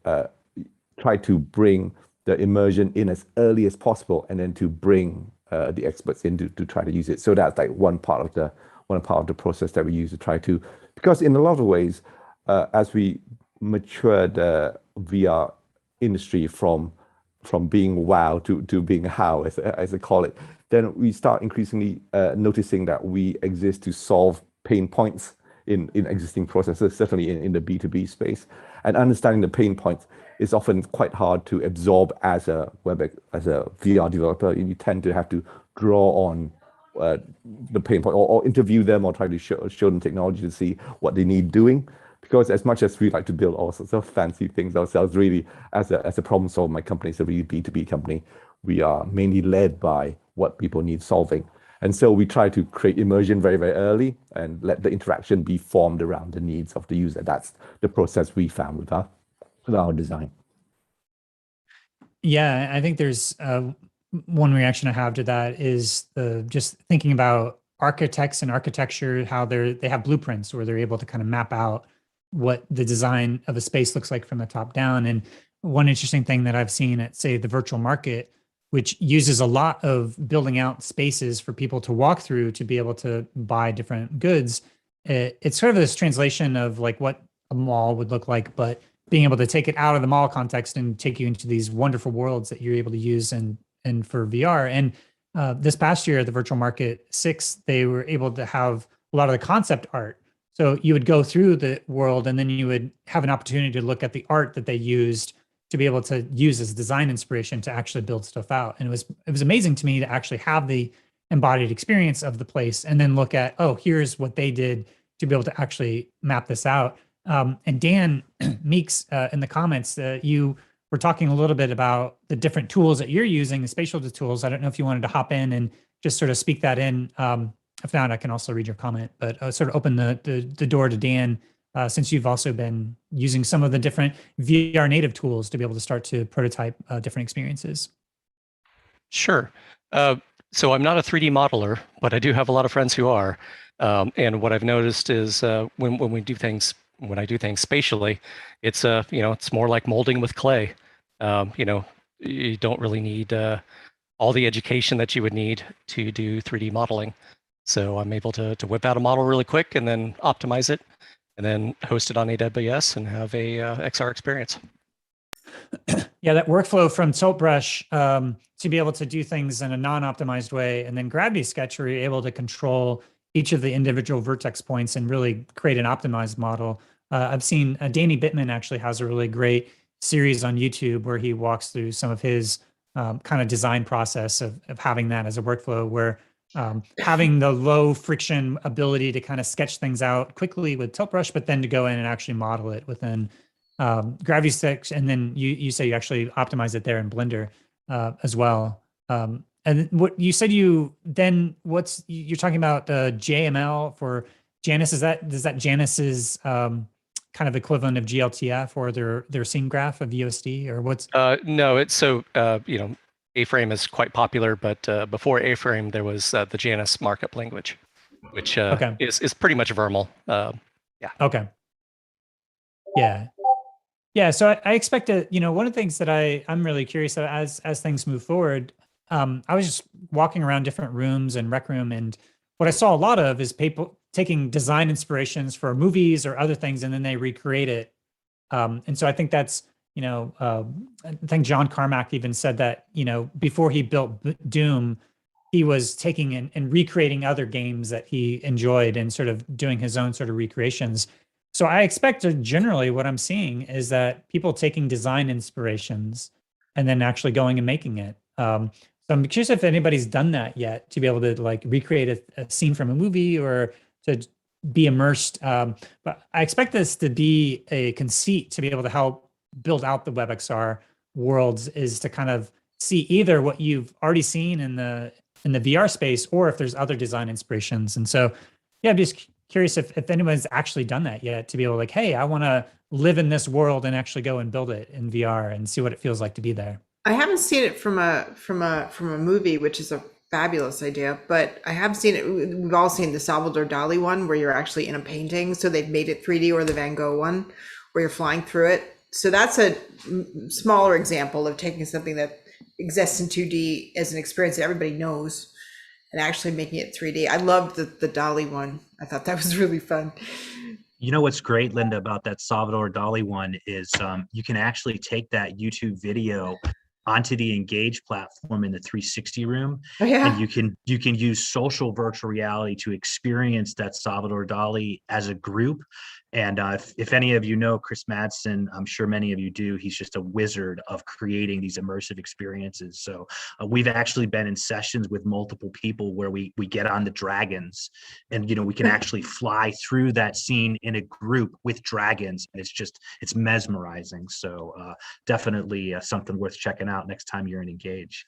try to bring the immersion in as early as possible, and then to bring the experts in to try to use it. So that's like one part of the process that we use to try to, because in a lot of ways, as we mature the VR industry from being wow to being how, as I call it, then we start increasingly noticing that we exist to solve pain points in existing processes, certainly in the B2B space. And understanding the pain points is often quite hard to absorb as a VR developer. You tend to have to draw on the pain point or interview them or try to show them technology to see what they need doing. Because as much as we like to build all sorts of fancy things ourselves, really, as a problem solver, my company is a really B2B company. We are mainly led by what people need solving. And so we try to create immersion very early and let the interaction be formed around the needs of the user. That's the process we found with our design. Yeah, I think there's one reaction I have to that is just thinking about architects and architecture, how they have blueprints where they're able to kind of map out what the design of a space looks like from the top down. And one interesting thing that I've seen at, say, the virtual market, which uses a lot of building out spaces for people to walk through to be able to buy different goods. It's sort of this translation of like what a mall would look like, but being able to take it out of the mall context and take you into these wonderful worlds that you're able to use and for VR. And this past year at the Virtual Market 6, they were able to have a lot of the concept art. So you would go through the world and then you would have an opportunity to look at the art that they used to be able to use as design inspiration to actually build stuff out. And it was amazing to me to actually have the embodied experience of the place and then look at, oh, here's what they did to be able to actually map this out. And Dan Meeks in the comments, you were talking a little bit about the different tools that you're using, the spatial tools. I don't know if you wanted to hop in and just sort of speak that in. If not, I can also read your comment, but sort of open the door to Dan, since you've also been using some of the different VR native tools to be able to start to prototype different experiences. Sure. So I'm not a 3D modeler, but I do have a lot of friends who are. And what I've noticed is when I do things spatially, it's it's more like molding with clay. You don't really need all the education that you would need to do 3D modeling. So I'm able to whip out a model really quick and then optimize it, and then host it on AWS and have a XR experience. Yeah, that workflow from Tiltbrush to be able to do things in a non-optimized way, and then Gravity Sketch where you're able to control each of the individual vertex points and really create an optimized model. I've seen Danny Bittman actually has a really great series on YouTube where he walks through some of his kind of design process of having that as a workflow, where having the low friction ability to kind of sketch things out quickly with Tiltbrush, but then to go in and actually model it within Gravity Sketch, and then you say you actually optimize it there in Blender as well. And what you said you're talking about JML for Janus. Is that Janus's kind of equivalent of GLTF or their scene graph of USD, or what's? No, it's so A-Frame is quite popular, but before A-Frame there was the Janus markup language, which is pretty much Vermal. Yeah. Okay. Yeah. Yeah, so I expect to, one of the things that I'm really curious about as things move forward, I was just walking around different rooms and Rec Room, and what I saw a lot of is people taking design inspirations for movies or other things, and then they recreate it. And so I think that's, I think John Carmack even said that, before he built Doom, he was taking and recreating other games that he enjoyed and sort of doing his own sort of recreations. So I expect generally what I'm seeing is that people taking design inspirations and then actually going and making it. So I'm curious if anybody's done that yet, to be able to like recreate a scene from a movie or to be immersed. But I expect this to be a conceit to be able to help build out the WebXR worlds, is to kind of see either what you've already seen in the VR space, or if there's other design inspirations. And so, yeah, I'm just curious if anyone's actually done that yet, to be able to like, hey, I want to live in this world and actually go and build it in VR and see what it feels like to be there. I haven't seen it from a movie, which is a fabulous idea, but I have seen it. We've all seen the Salvador Dali one where you're actually in a painting. So they've made it 3D, or the Van Gogh one where you're flying through it. So that's a smaller example of taking something that exists in 2D as an experience that everybody knows and actually making it 3D. I loved the Dali one. I thought that was really fun. You know what's great, Linda, about that Salvador Dali one is you can actually take that YouTube video onto the Engage platform in the 360 room. Oh, yeah. And you can use social virtual reality to experience that Salvador Dali as a group. And if any of you know Chris Madsen, I'm sure many of you do, he's just a wizard of creating these immersive experiences. So we've actually been in sessions with multiple people where we get on the dragons, and we can actually fly through that scene in a group with dragons, and it's mesmerizing. So definitely something worth checking out next time you're in Engage.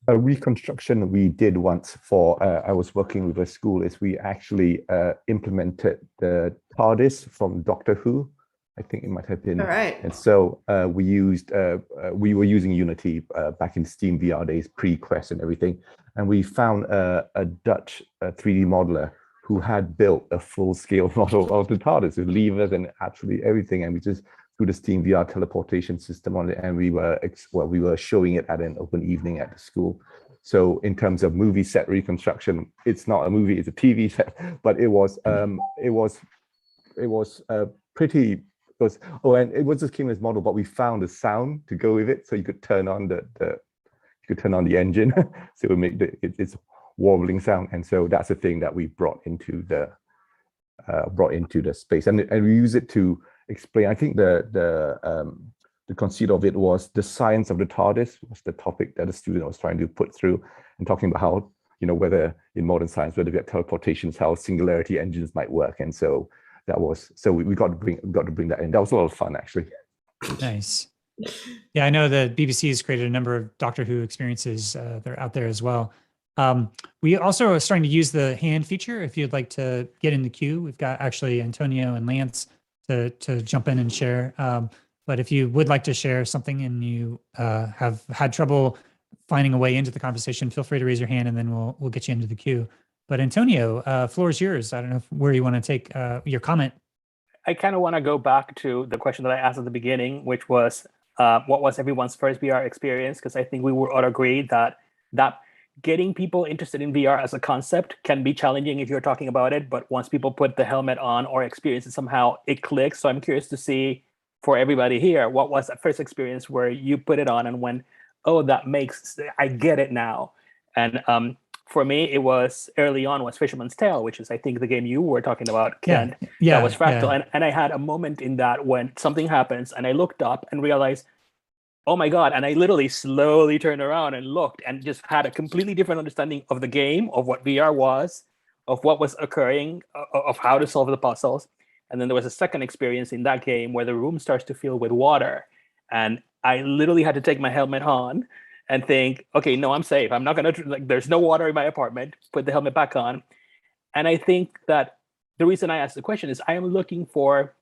A reconstruction we did once for, I was working with a school, is we actually implemented the TARDIS from Doctor Who. I think it might have been. All right. And so we were using Unity back in Steam VR days, pre-Quest and everything. And we found a Dutch 3D modeler who had built a full-scale model of the TARDIS with levers and absolutely everything. And we just through the Steam VR teleportation system on it, and we were showing it at an open evening at the school. So in terms of movie set reconstruction, it's not a movie; it's a TV set. But it was pretty. And it was a seamless model, but we found a sound to go with it, so you could turn on the engine, so it would make its warbling sound. And so that's the thing that we brought into the space, and we use it to explain. I think the conceit of it was the science of the TARDIS was the topic that the student was trying to put through, and talking about how, whether in modern science, whether we have teleportations, how singularity engines might work. And so we got to bring that in. That was a lot of fun, actually. Nice. Yeah, I know the BBC has created a number of Doctor Who experiences. They're out there as well. We also are starting to use the hand feature. If you'd like to get in the queue, we've got actually Antonio and Lance to jump in and share. But if you would like to share something and you have had trouble finding a way into the conversation, feel free to raise your hand and then we'll get you into the queue. But Antonio, floor is yours. I don't know where you want to take your comment. I kind of want to go back to the question that I asked at the beginning, which was, what was everyone's first VR experience? Because I think we would all agree that getting people interested in VR as a concept can be challenging if you're talking about it. But once people put the helmet on or experience it somehow, it clicks. So I'm curious to see for everybody here, what was that first experience where you put it on and when, oh, I get it now. And for me, it was early on was Fisherman's Tale, which is, I think, the game you were talking about, Kent. Yeah, that was Fractal. yeah. And I had a moment in that when something happens and I looked up and realized, oh my God. And I literally slowly turned around and looked and just had a completely different understanding of the game, of what VR was, of what was occurring, of how to solve the puzzles. And then there was a second experience in that game where the room starts to fill with water. And I literally had to take my helmet on and think, okay, no, I'm safe. I'm not going to, there's no water in my apartment, put the helmet back on. And I think that the reason I asked the question is I am looking for,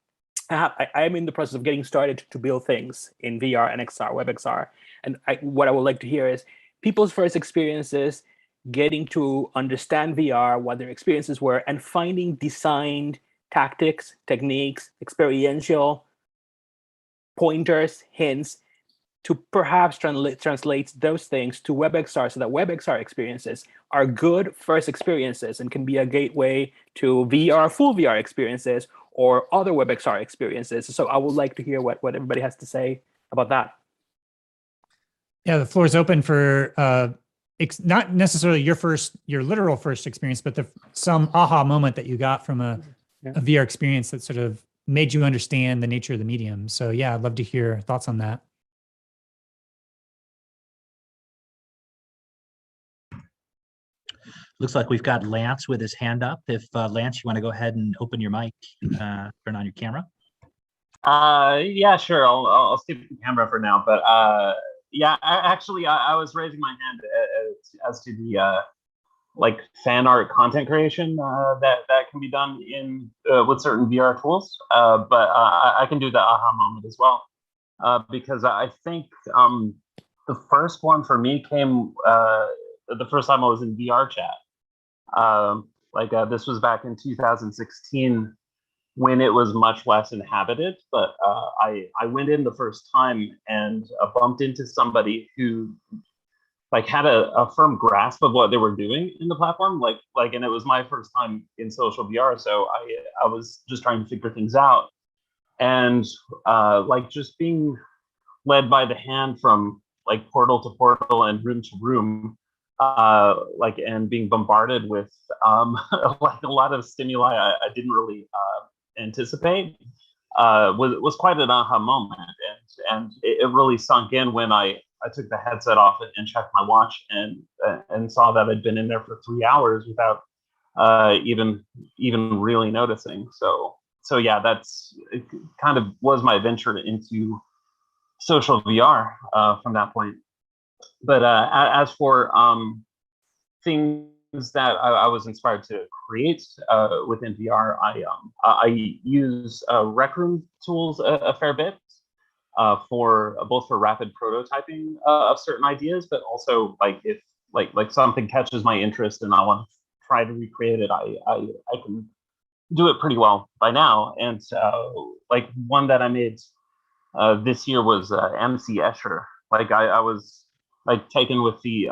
I am in the process of getting started to build things in VR and XR, WebXR. And what I would like to hear is people's first experiences, getting to understand VR, what their experiences were, and finding designed tactics, techniques, experiential pointers, hints, to perhaps translate those things to WebXR so that WebXR experiences are good first experiences and can be a gateway to VR, full VR experiences or other WebXR experiences. So I would like to hear what everybody has to say about that. Yeah, the floor is open for not necessarily your literal first experience, but some aha moment that you got from a VR experience that sort of made you understand the nature of the medium. So yeah, I'd love to hear thoughts on that. Looks like we've got Lance with his hand up. If Lance, you want to go ahead and open your mic, turn on your camera. Yeah, sure. I'll skip the camera for now. But yeah, I was raising my hand as to the like fan art content creation that can be done in with certain VR tools. But I can do the aha moment as well because I think the first one for me came the first time I was in VR chat. This was back in 2016 when it was much less inhabited, but I went in the first time and bumped into somebody who had a firm grasp of what they were doing in the platform, and it was my first time in social VR, so I was just trying to figure things out, and just being led by the hand from portal to portal and room to room, and being bombarded with a lot of stimuli I didn't really anticipate was quite an aha moment, and it really sunk in when I took the headset off and checked my watch and saw that I'd been in there for 3 hours without even really noticing. So yeah, it kind of was my venture into social VR from that point. But as for things that I was inspired to create within VR, I use Rec Room tools a fair bit for both for rapid prototyping of certain ideas, but also if something catches my interest and I want to try to recreate it, I can do it pretty well by now. And one that I made this year was MC Escher. I was taken with the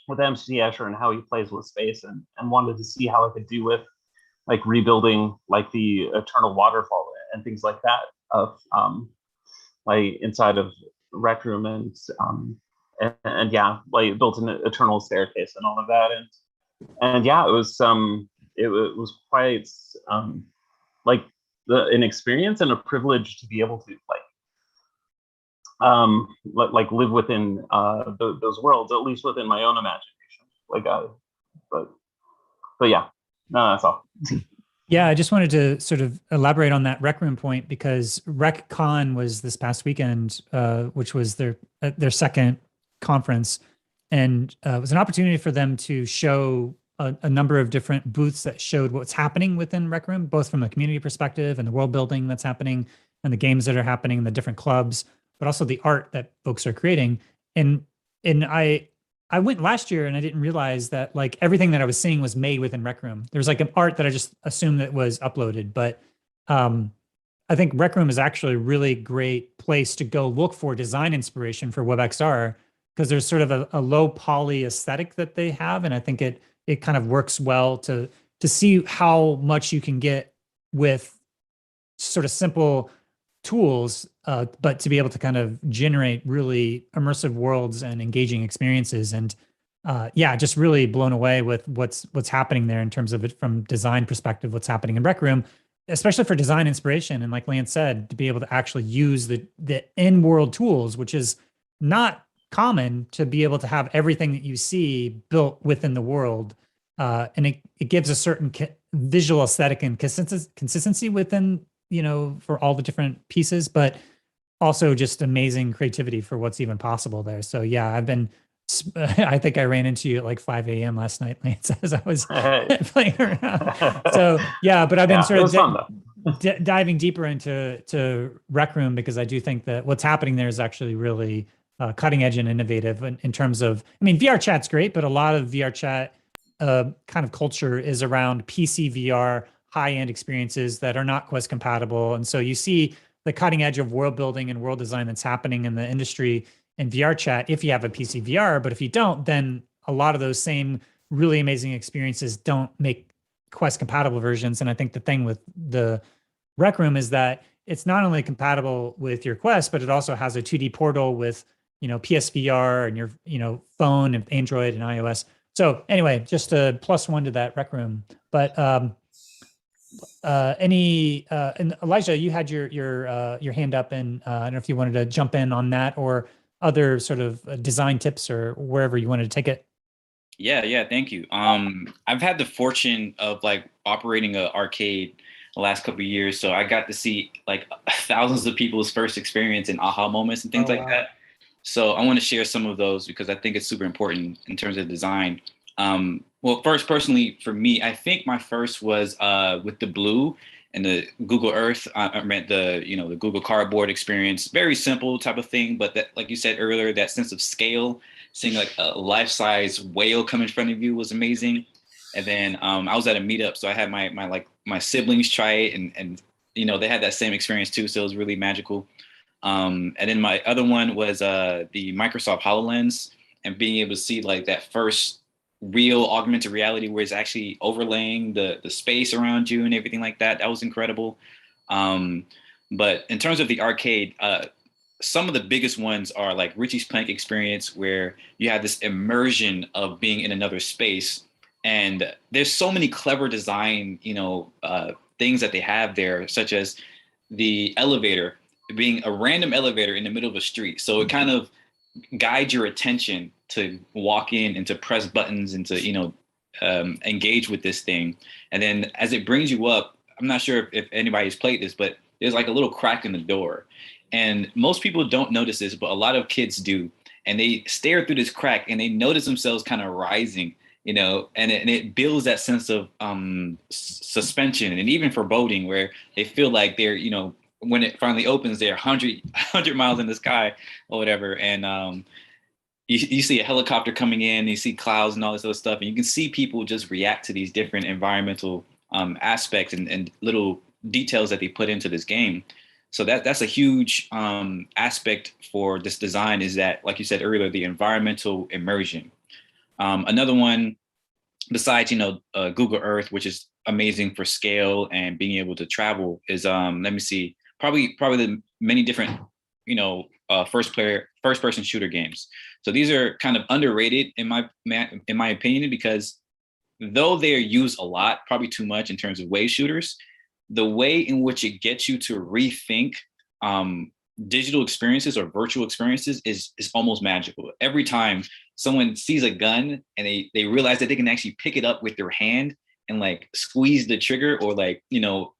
with MC Escher and how he plays with space, and wanted to see how I could do with rebuilding the eternal waterfall and things like that of inside of Rec Room, and yeah, built an eternal staircase and all of that, and yeah, it was quite an experience and a privilege to be able to live within those worlds, at least within my own imagination. But yeah, no, that's all. Yeah, I just wanted to sort of elaborate on that Rec Room point, because RecCon was this past weekend, which was their second conference, and it was an opportunity for them to show a number of different booths that showed what's happening within Rec Room, both from a community perspective and the world building that's happening and the games that are happening in the different clubs, but also the art that folks are creating. And and I went last year and I didn't realize that like everything that I was seeing was made within Rec Room. There's like an art that I just assumed that was uploaded, but I think Rec Room is actually a really great place to go look for design inspiration for WebXR, because there's sort of a low poly aesthetic that they have, and I think it kind of works well to see how much you can get with sort of simple tools, but to be able to kind of generate really immersive worlds and engaging experiences. And yeah, just really blown away with what's happening there in terms of it from design perspective, what's happening in Rec Room, especially for design inspiration. And like Lance said, to be able to actually use the in-world tools, which is not common, to be able to have everything that you see built within the world. And it gives a certain visual aesthetic and consistency within, for all the different pieces, but also just amazing creativity for what's even possible there. So yeah, I think I ran into you at like 5 a.m. last night, Lance, as I was playing around. So yeah, but I've been sort of diving deeper into Rec Room, because I do think that what's happening there is actually really cutting edge and innovative in terms of, VR chat's great, but a lot of VR chat kind of culture is around PC VR, high-end experiences that are not Quest compatible. And so you see the cutting edge of world building and world design that's happening in the industry in VR chat if you have a PC VR, but if you don't, then a lot of those same really amazing experiences don't make Quest compatible versions. And I think the thing with the Rec Room is that it's not only compatible with your Quest, but it also has a 2D portal with, PSVR and your, phone and Android and iOS. So anyway, just a +1 to that Rec Room. But and Elijah, you had your hand up, and I don't know if you wanted to jump in on that or other sort of design tips or wherever you wanted to take it. Yeah, thank you. I've had the fortune of like operating an arcade the last couple of years, so I got to see like thousands of people's first experience and aha moments and things like that. So I want to share some of those because I think it's super important in terms of design. Well, first, personally, for me, I think my first was with the Blue and the Google Earth. I meant the Google Cardboard experience. Very simple type of thing, but that, like you said earlier, that sense of scale, seeing like a life-size whale come in front of you was amazing. And then I was at a meetup, so I had my siblings try it, and they had that same experience too. So it was really magical. And then my other one was the Microsoft HoloLens, and being able to see like that first real augmented reality where it's actually overlaying the space around you and everything like that. That was incredible. But in terms of the arcade, some of the biggest ones are like Richie's Plank experience, where you have this immersion of being in another space. And there's so many clever design, things that they have there, such as the elevator being a random elevator in the middle of a street. So it kind of guides your attention to walk in and to press buttons and to, engage with this thing. And then as it brings you up, I'm not sure if anybody's played this, but there's like a little crack in the door. And most people don't notice this, but a lot of kids do. And they stare through this crack and they notice themselves kind of rising, and it builds that sense of suspension and even foreboding, where they feel like they're, when it finally opens, they're 100 miles in the sky or whatever. And you see a helicopter coming in, you see clouds and all this other stuff. And you can see people just react to these different environmental aspects and little details that they put into this game. So that's a huge aspect for this design, is that, like you said earlier, the environmental immersion. Another one besides, Google Earth, which is amazing for scale and being able to travel, is probably the many different, first person shooter games. So these are kind of underrated in my opinion, because though they're used a lot, probably too much in terms of wave shooters, the way in which it gets you to rethink digital experiences or virtual experiences is almost magical. Every time someone sees a gun and they realize that they can actually pick it up with their hand and like squeeze the trigger, or like,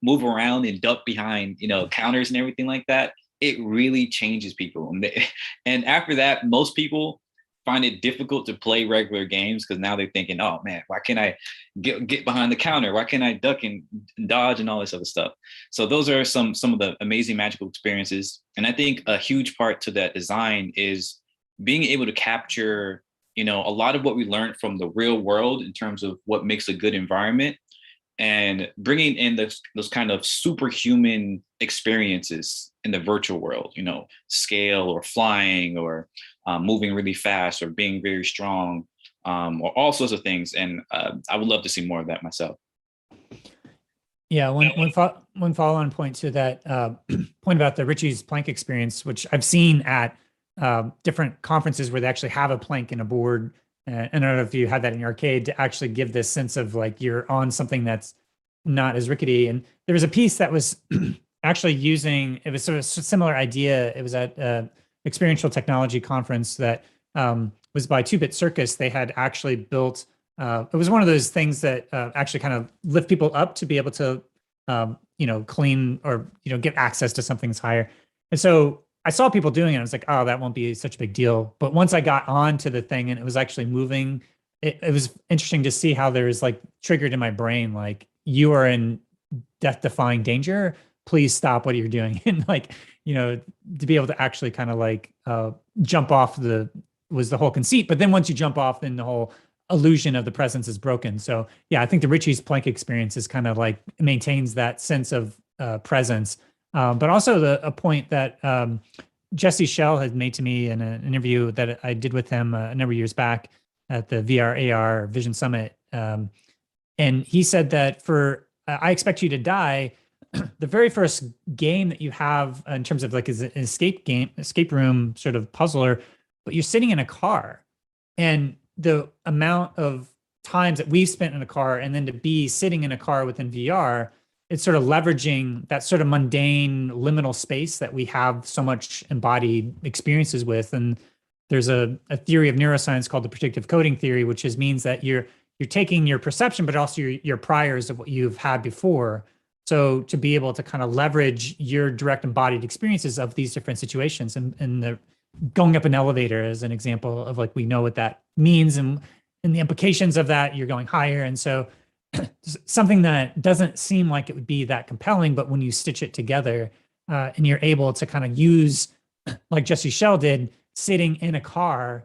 move around and duck behind, counters and everything like that, it really changes people. And after that, most people find it difficult to play regular games, because now they're thinking, oh man, why can't I get behind the counter? Why can't I duck and dodge and all this other stuff? So those are some of the amazing magical experiences. And I think a huge part to that design is being able to capture, a lot of what we learned from the real world in terms of what makes a good environment, and bringing in those kind of superhuman experiences in the virtual world, scale or flying or moving really fast or being very strong, or all sorts of things. And I would love to see more of that myself. Yeah, one follow-on point to that point about the Richie's plank experience, which I've seen at different conferences where they actually have a plank and a board. And I don't know if you had that in your arcade to actually give this sense of like you're on something that's not as rickety. And there was a piece that was actually using, it was sort of a similar idea. It was at Experiential Technology Conference that was by 2-Bit Circus. They had actually built, it was one of those things that actually kind of lift people up to be able to, clean or, get access to something that's higher. And so I saw people doing it. I was like, oh, that won't be such a big deal. But once I got onto the thing and it was actually moving, it was interesting to see how there's like triggered in my brain, like you are in death-defying danger. Please stop what you're doing. And like, to be able to actually kind of like jump off was the whole conceit. But then once you jump off, then the whole illusion of the presence is broken. So yeah, I think the Richie's plank experience is kind of like maintains that sense of presence. But also a point that Jesse Schell had made to me in an interview that I did with him a number of years back at the VR AR Vision Summit. And he said that for I Expect You to Die, the very first game that you have in terms of like is an escape room sort of puzzler, but you're sitting in a car, and the amount of times that we've spent in a car and then to be sitting in a car within VR, it's sort of leveraging that sort of mundane liminal space that we have so much embodied experiences with. And there's a theory of neuroscience called the predictive coding theory, which means that you're taking your perception, but also your priors of what you've had before. So to be able to kind of leverage your direct embodied experiences of these different situations, and going up an elevator as an example of like, we know what that means and the implications of that, you're going higher. And so something that doesn't seem like it would be that compelling, but when you stitch it together and you're able to kind of use, like Jesse Schell did, sitting in a car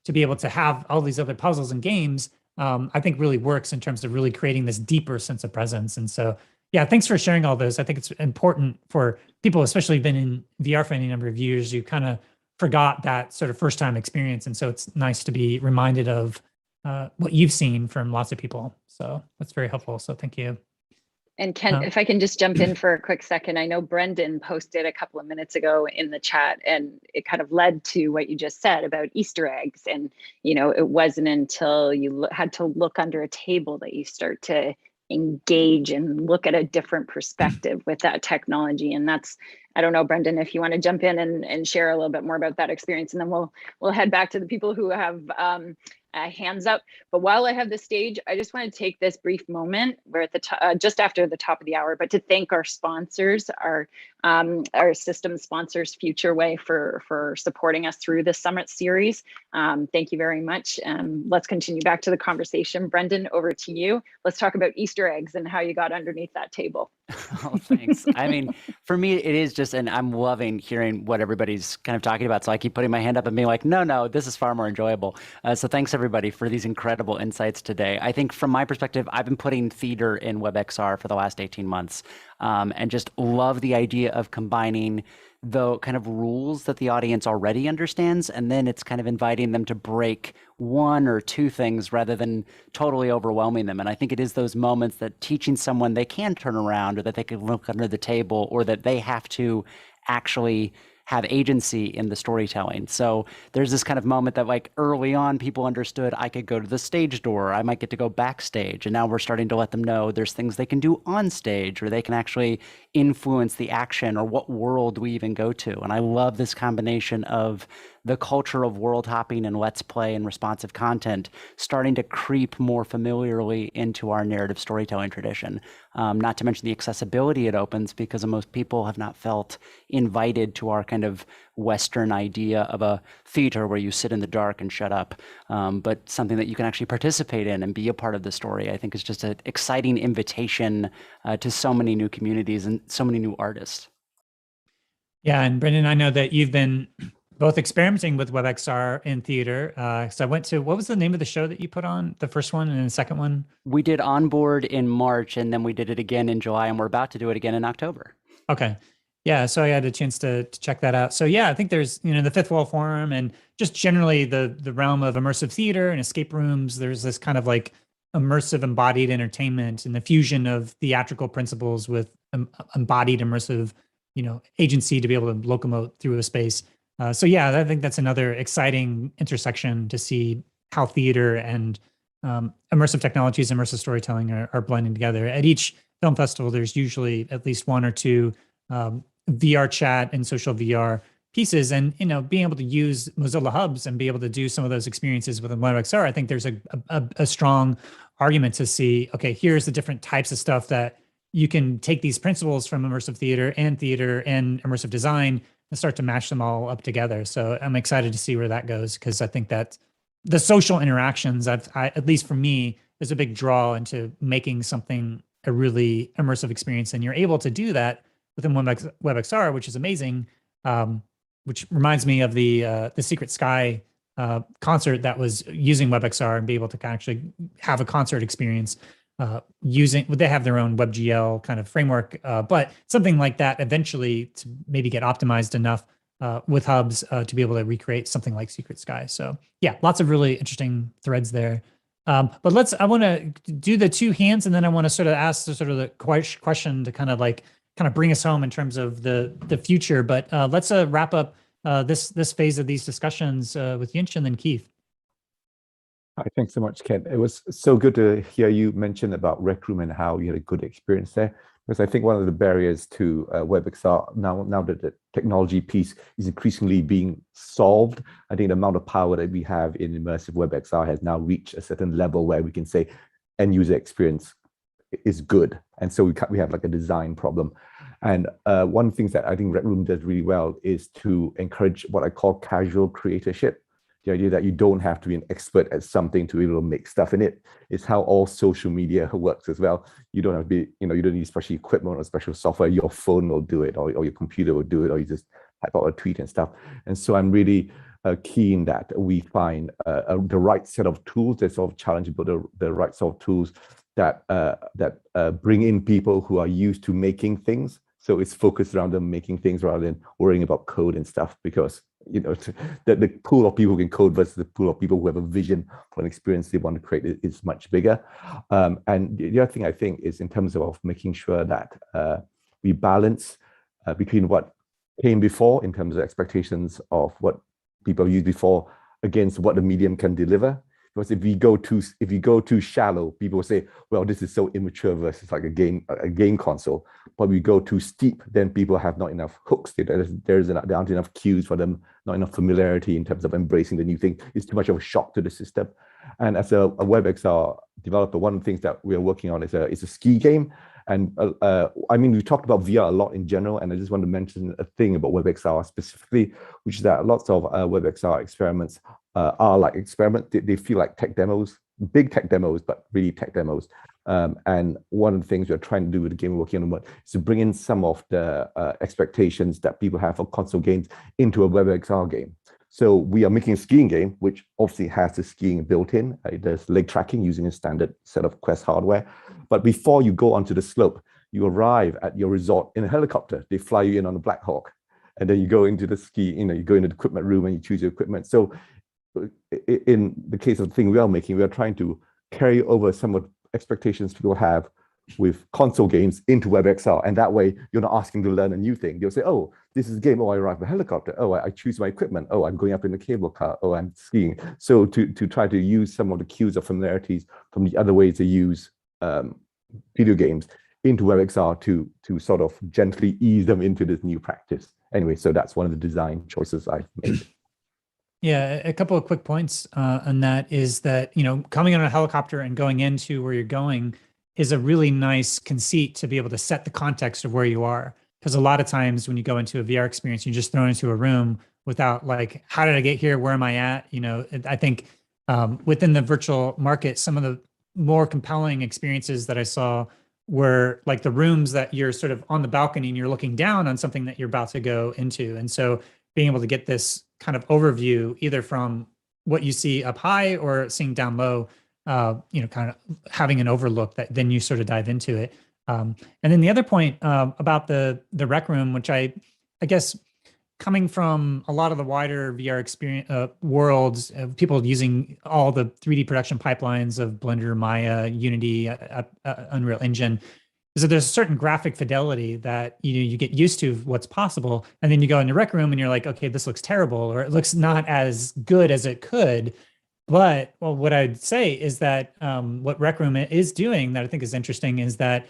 to be able to have all these other puzzles and games, I think really works in terms of really creating this deeper sense of presence. And so, yeah, thanks for sharing all those. I think it's important for people, especially who've been in VR for any number of years, you kind of forgot that sort of first time experience. And so it's nice to be reminded of what you've seen from lots of people. So that's very helpful. So thank you. And Ken, if I can just jump in for a quick second, I know Brendan posted a couple of minutes ago in the chat, and it kind of led to what you just said about Easter eggs. And, it wasn't until you had to look under a table that you start to engage and look at a different perspective with that technology. And that's, I don't know, Brendan, if you want to jump in and share a little bit more about that experience, and then we'll head back to the people who have hands up. But while I have the stage, I just want to take this brief moment. We're at the just after the top of the hour, but to thank our sponsors, our system sponsors, FutureWay, for supporting us through this summit series. Thank you very much. Let's continue back to the conversation. Brendan, over to you. Let's talk about Easter eggs and how you got underneath that table. Oh, thanks. I mean, for me, it is just, and I'm loving hearing what everybody's kind of talking about. So I keep putting my hand up and being like, no, this is far more enjoyable. So thanks everybody for these incredible insights today. I think from my perspective, I've been putting theater in WebXR for the last 18 months and just love the idea of combining the kind of rules that the audience already understands, and then it's kind of inviting them to break one or two things rather than totally overwhelming them. And I think it is those moments that teaching someone they can turn around, or that they can look under the table, or that they have to actually have agency in the storytelling. So there's this kind of moment that like early on people understood I could go to the stage door, I might get to go backstage, and now we're starting to let them know there's things they can do on stage, or they can actually influence the action or what world we even go to. And I love this combination of the culture of world hopping and let's play and responsive content starting to creep more familiarly into our narrative storytelling tradition. Not to mention the accessibility it opens, because most people have not felt invited to our kind of Western idea of a theater where you sit in the dark and shut up, but something that you can actually participate in and be a part of the story. I think is just an exciting invitation to so many new communities and so many new artists. Yeah, and Brendan, I know that you've been both experimenting with WebXR in theater. So I went to, what was the name of the show that you put on? The first one and the second one? We did Onboard in March, and then we did it again in July, and we're about to do it again in October. Okay. Yeah, so I had a chance to check that out. So yeah, I think there's, the Fifth Wall Forum and just generally the realm of immersive theater and escape rooms. There's this kind of like immersive embodied entertainment and the fusion of theatrical principles with embodied immersive, agency to be able to locomote through a space. So yeah, I think that's another exciting intersection to see how theater and immersive technologies, immersive storytelling are blending together. At each film festival, there's usually at least one or two VR chat and social VR pieces, and being able to use Mozilla hubs and be able to do some of those experiences within WebXR, I think there's a strong argument to see, okay, here's the different types of stuff that you can take these principles from immersive theater and immersive design and start to mash them all up together. So I'm excited to see where that goes, because I think that the social interactions, at least for me, is a big draw into making something a really immersive experience, and you're able to do that within WebXR, which is amazing. Which reminds me of the Secret Sky concert that was using WebXR and be able to actually have a concert experience they have their own WebGL kind of framework, but something like that eventually to maybe get optimized enough with hubs to be able to recreate something like Secret Sky. So yeah, lots of really interesting threads there. But I want to do the two hands, and then I want to sort of ask the question to kind of bring us home in terms of the future. But let's wrap up this phase of these discussions with Yinch and then Keith. Hi, thanks so much, Ken. It was so good to hear you mention about Rec Room and how you had a good experience there. Because I think one of the barriers to WebXR, now that the technology piece is increasingly being solved, I think the amount of power that we have in immersive WebXR has now reached a certain level where we can say end user experience is good. And so we have like a design problem. And one of the things that I think Rec Room does really well is to encourage what I call casual creatorship. The idea that you don't have to be an expert at something to be able to make stuff in it. It's how all social media works as well. You don't have to be, you don't need special equipment or special software. Your phone will do it, or your computer will do it, or you just type out a tweet and stuff. And so I'm really keen that we find the right set of tools that sort of challenge, but the right sort of tools that bring in people who are used to making things. So it's focused around them making things rather than worrying about code and stuff, because the pool of people who can code versus the pool of people who have a vision for an experience they want to create is much bigger. And the other thing I think is in terms of making sure that we balance between what came before in terms of expectations of what people used before against what the medium can deliver. Because if you go too shallow, people will say, well, this is so immature versus like a game console. But we go too steep, then people have not enough hooks. There aren't enough cues for them, not enough familiarity in terms of embracing the new thing. It's too much of a shock to the system. And as a WebXR developer, one of the things that we are working on is a ski game. And we talked about VR a lot in general, and I just want to mention a thing about WebXR specifically, which is that lots of WebXR experiments are like experiments. They feel like tech demos, big tech demos, but really tech demos. And one of the things we're trying to do with the game we're working on is to bring in some of the expectations that people have for console games into a WebXR game. So we are making a skiing game, which obviously has the skiing built in. There's leg tracking using a standard set of Quest hardware. But before you go onto the slope, you arrive at your resort in a helicopter. They fly you in on a Black Hawk. And then you go into the you go into the equipment room and you choose your equipment. So in the case of the thing we are making, we are trying to carry over some of the expectations people have with console games into WebXR, and that way you're not asking to learn a new thing. You'll say, oh, this is a game. Oh, I arrive with a helicopter. Oh, I choose my equipment. Oh, I'm going up in a cable car. Oh, I'm skiing. So to try to use some of the cues of familiarities from the other ways to use video games into WebXR to sort of gently ease them into this new practice. Anyway, so that's one of the design choices I've made. Yeah, a couple of quick points on that is that, coming on a helicopter and going into where you're going is a really nice conceit to be able to set the context of where you are. Because a lot of times when you go into a VR experience, you're just thrown into a room without like, how did I get here? Where am I at? I think within the virtual market, some of the more compelling experiences that I saw were like the rooms that you're sort of on the balcony and you're looking down on something that you're about to go into. And so being able to get this kind of overview, either from what you see up high or seeing down low, kind of having an overlook that then you sort of dive into it. And then the other point about the rec room, which I guess coming from a lot of the wider VR experience worlds, people using all the 3D production pipelines of Blender, Maya, Unity, Unreal Engine, is that there's a certain graphic fidelity that you get used to what's possible, and then you go in the rec room and you're like, okay, this looks terrible, or it looks not as good as it could. But what I'd say is that what Rec Room is doing that I think is interesting is that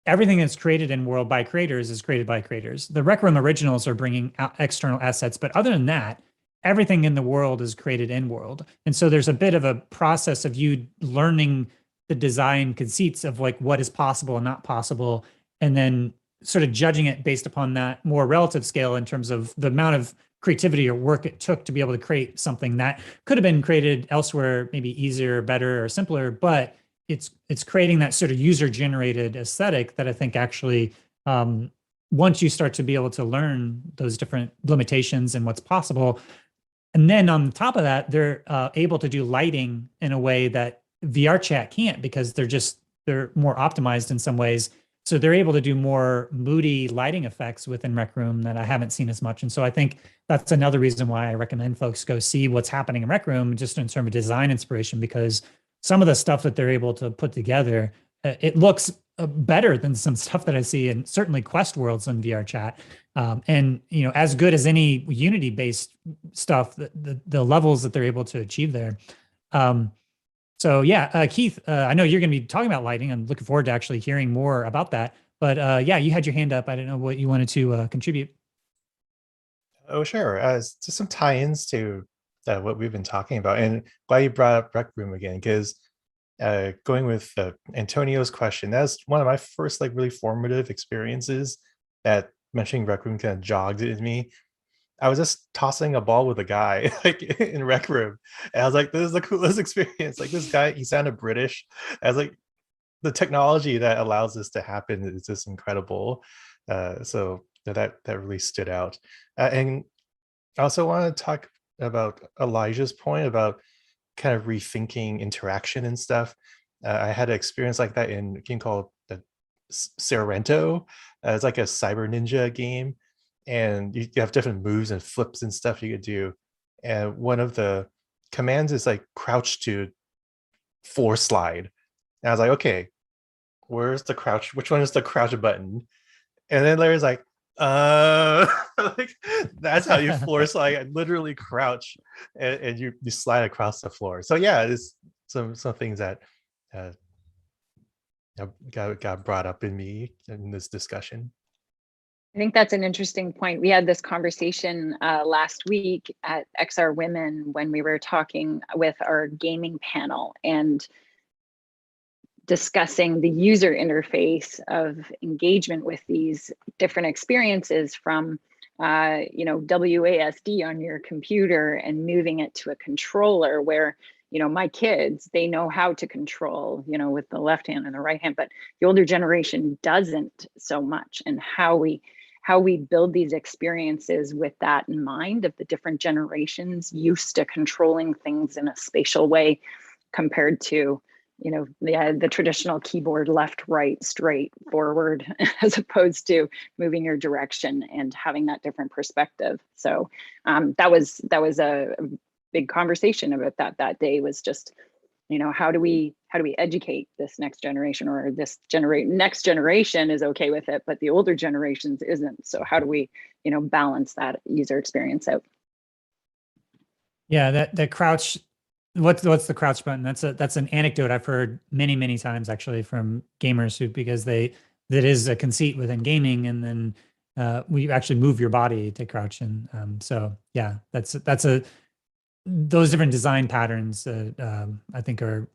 everything that's created in World by creators is created by creators. The Rec Room originals are bringing out external assets, but other than that, everything in the world is created in World. And so there's a bit of a process of you learning the design conceits of like what is possible and not possible, and then sort of judging it based upon that more relative scale in terms of the amount of creativity or work it took to be able to create something that could have been created elsewhere, maybe easier, better, or simpler, but it's creating that sort of user-generated aesthetic that I think actually, once you start to be able to learn those different limitations and what's possible, and then on top of that, they're able to do lighting in a way that VR chat can't, because they're more optimized in some ways. So they're able to do more moody lighting effects within Rec Room that I haven't seen as much. And so I think that's another reason why I recommend folks go see what's happening in Rec Room, just in terms of design inspiration, because some of the stuff that they're able to put together, it looks better than some stuff that I see in certainly Quest Worlds on VR chat. And, as good as any Unity-based stuff, the levels that they're able to achieve there. So yeah, Keith, I know you're going to be talking about lighting. I'm looking forward to actually hearing more about that. But yeah, you had your hand up. I didn't know what you wanted to contribute. Oh, sure. Just some tie-ins to what we've been talking about. And glad you brought up Rec Room again, because going with Antonio's question, that's one of my first really formative experiences that mentioning Rec Room kind of jogged in me. I was just tossing a ball with a guy in Rec Room, and I was like, this is the coolest experience. Like, this guy, he sounded British. I was like, the technology that allows this to happen is just incredible. So that really stood out. And I also want to talk about Elijah's point about kind of rethinking interaction and stuff. I had an experience like that in a game called Sorrento. It's like a cyber ninja game, and you have different moves and flips and stuff you could do. And one of the commands is like crouch to floor slide. And I was like, okay, where's the crouch? Which one is the crouch button? And then Larry's like, like, that's how you floor slide. I literally crouch and you slide across the floor. So yeah, there's some things that got brought up in me in this discussion. I think that's an interesting point. We had this conversation last week at XR Women when we were talking with our gaming panel and discussing the user interface of engagement with these different experiences from WASD on your computer and moving it to a controller where, my kids, they know how to control, with the left hand and the right hand, but the older generation doesn't so much. And how we build these experiences with that in mind, of the different generations used to controlling things in a spatial way compared to, the traditional keyboard left, right, straight, forward, as opposed to moving your direction and having that different perspective. So that was a big conversation about that day, was just, how do we educate this next generation, or this next generation is okay with it, but the older generations isn't. So how do we, balance that user experience out? Yeah, that crouch. What's the crouch button? That's an anecdote I've heard many times actually from gamers because that is a conceit within gaming, and then we actually move your body to crouch. And so yeah, those different design patterns I think are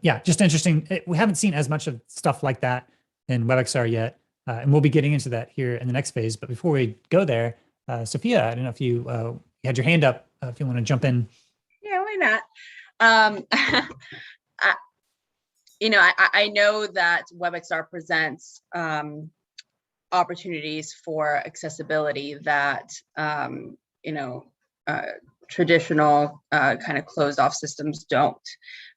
yeah, just interesting. We haven't seen as much of stuff like that in WebXR yet, and we'll be getting into that here in the next phase. But before we go there, Sophia, I don't know if you had your hand up, if you want to jump in. Yeah, why not? I know that WebXR presents opportunities for accessibility that traditional kind of closed off systems don't.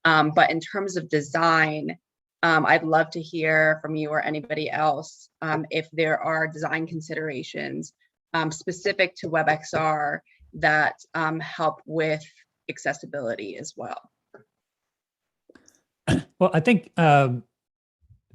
But in terms of design, I'd love to hear from you or anybody else if there are design considerations specific to WebXR that help with accessibility as well. Well, I think,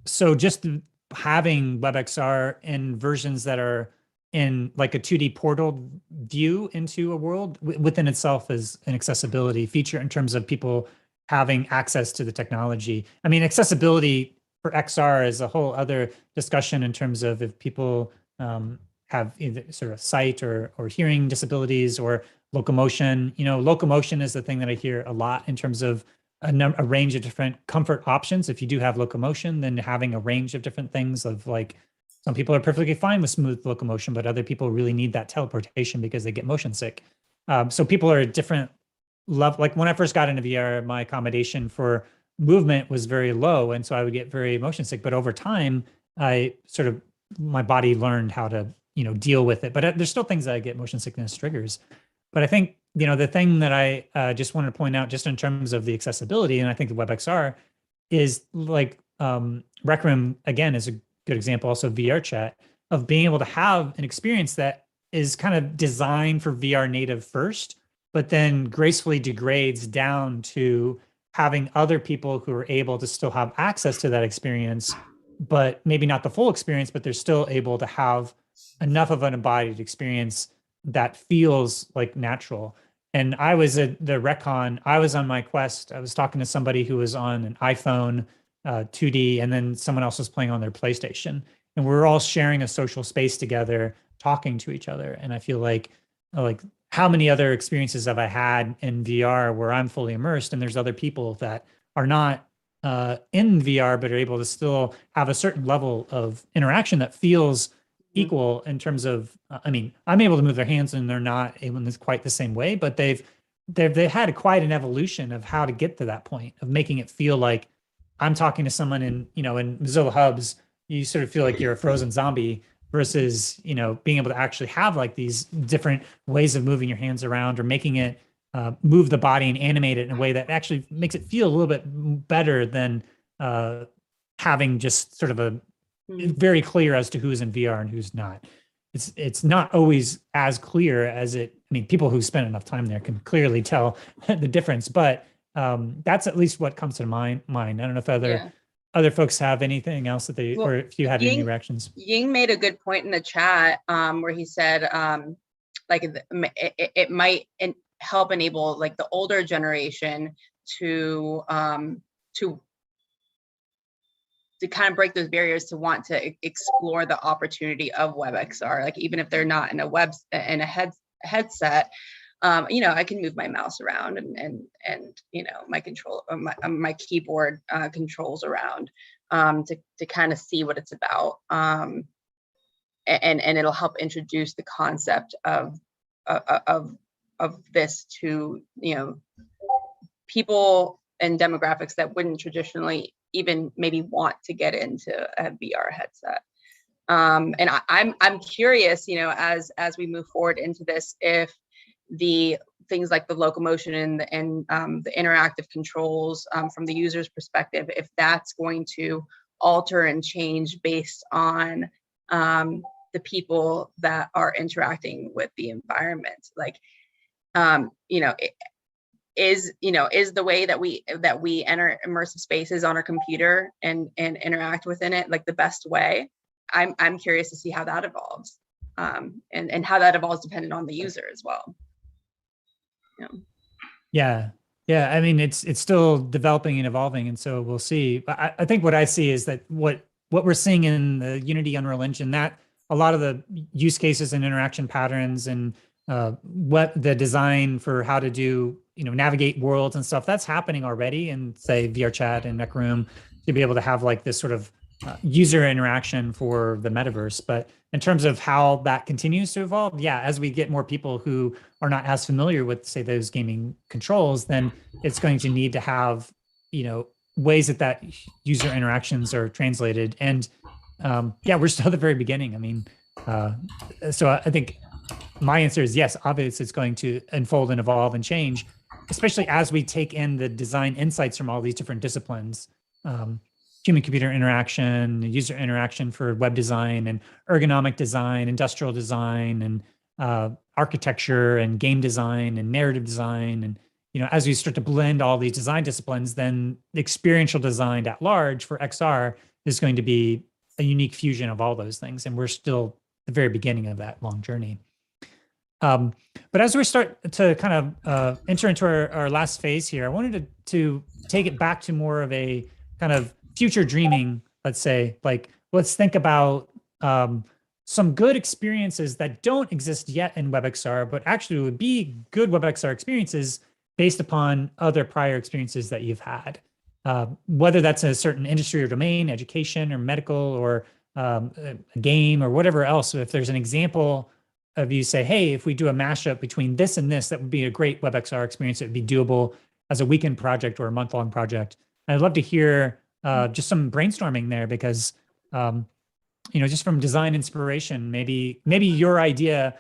so just having WebXR in versions that are in like a 2D portal view into a world within itself is an accessibility feature in terms of people having access to the technology. I mean, accessibility for XR is a whole other discussion in terms of if people have either sort of sight or hearing disabilities or locomotion. Locomotion is the thing that I hear a lot in terms of a range of different comfort options. If you do have locomotion, then having a range of different things of like, some people are perfectly fine with smooth locomotion, but other people really need that teleportation because they get motion sick. So people are at different level. Like when I first got into VR, my accommodation for movement was very low. And so I would get very motion sick, but over time, my body learned how to, deal with it. But there's still things that I get motion sickness triggers. But I think, the thing that I just wanted to point out just in terms of the accessibility, and I think the WebXR is like Rec Room, again, is a good example, also VR chat, of being able to have an experience that is kind of designed for VR native first, but then gracefully degrades down to having other people who are able to still have access to that experience, but maybe not the full experience, but they're still able to have enough of an embodied experience that feels like natural. And I was at the RecCon, I was on my Quest, I was talking to somebody who was on an iPhone 2D, and then someone else was playing on their PlayStation. And we're all sharing a social space together, talking to each other. And I feel like how many other experiences have I had in VR where I'm fully immersed and there's other people that are not in VR, but are able to still have a certain level of interaction that feels equal in terms of, I'm able to move their hands and they're not able in quite the same way, but they've had quite an evolution of how to get to that point of making it feel like I'm talking to someone in Mozilla Hubs. You sort of feel like you're a frozen zombie versus, being able to actually have like these different ways of moving your hands around or making it move the body and animate it in a way that actually makes it feel a little bit better than having just sort of a very clear as to who's in VR and who's not. It's not always as clear as people who spend enough time there can clearly tell the difference, but that's at least what comes to mind. I don't know if other folks have anything else that or if you had any reactions. Ying made a good point in the chat where he said it might help enable like the older generation to kind of break those barriers to want to explore the opportunity of WebXR. Like even if they're not in a headset, I can move my mouse around and my control, my keyboard controls around to kind of see what it's about. And it'll help introduce the concept of this to, people and demographics that wouldn't traditionally even maybe want to get into a VR headset. And I'm curious, as we move forward into this, if the things like the locomotion and the interactive controls from the user's perspective, if that's going to alter and change based on the people that are interacting with the environment. Like, is the way that we enter immersive spaces on our computer and interact within it like the best way? I'm curious to see how that evolves, and how that evolves dependent on the user as well. Yeah. It's still developing and evolving, and so we'll see. But I think what I see is that what we're seeing in the Unity Unreal Engine, that a lot of the use cases and interaction patterns and what the design for how to do, navigate worlds and stuff, that's happening already in, say, VR Chat and Neck Room, to be able to have like this sort of user interaction for the metaverse. But in terms of how that continues to evolve, as we get more people who are not as familiar with, say, those gaming controls, then it's going to need to have, ways that user interactions are translated. And we're still at the very beginning. So I think my answer is yes. Obviously, it's going to unfold and evolve and change, especially as we take in the design insights from all these different disciplines. Human-computer interaction, user interaction for web design and ergonomic design, industrial design, and architecture and game design and narrative design. And, as we start to blend all these design disciplines, then the experiential design at large for XR is going to be a unique fusion of all those things. And we're still at the very beginning of that long journey. But as we start to kind of enter into our last phase here, I wanted to take it back to more of a kind of future dreaming, let's say, like, let's think about some good experiences that don't exist yet in WebXR, but actually would be good WebXR experiences based upon other prior experiences that you've had. Whether that's a certain industry or domain, education or medical or a game or whatever else. So if there's an example of you say, hey, if we do a mashup between this and this, that would be a great WebXR experience. It would be doable as a weekend project or a month-long project. And I'd love to hear just some brainstorming there because, just from design inspiration, maybe your idea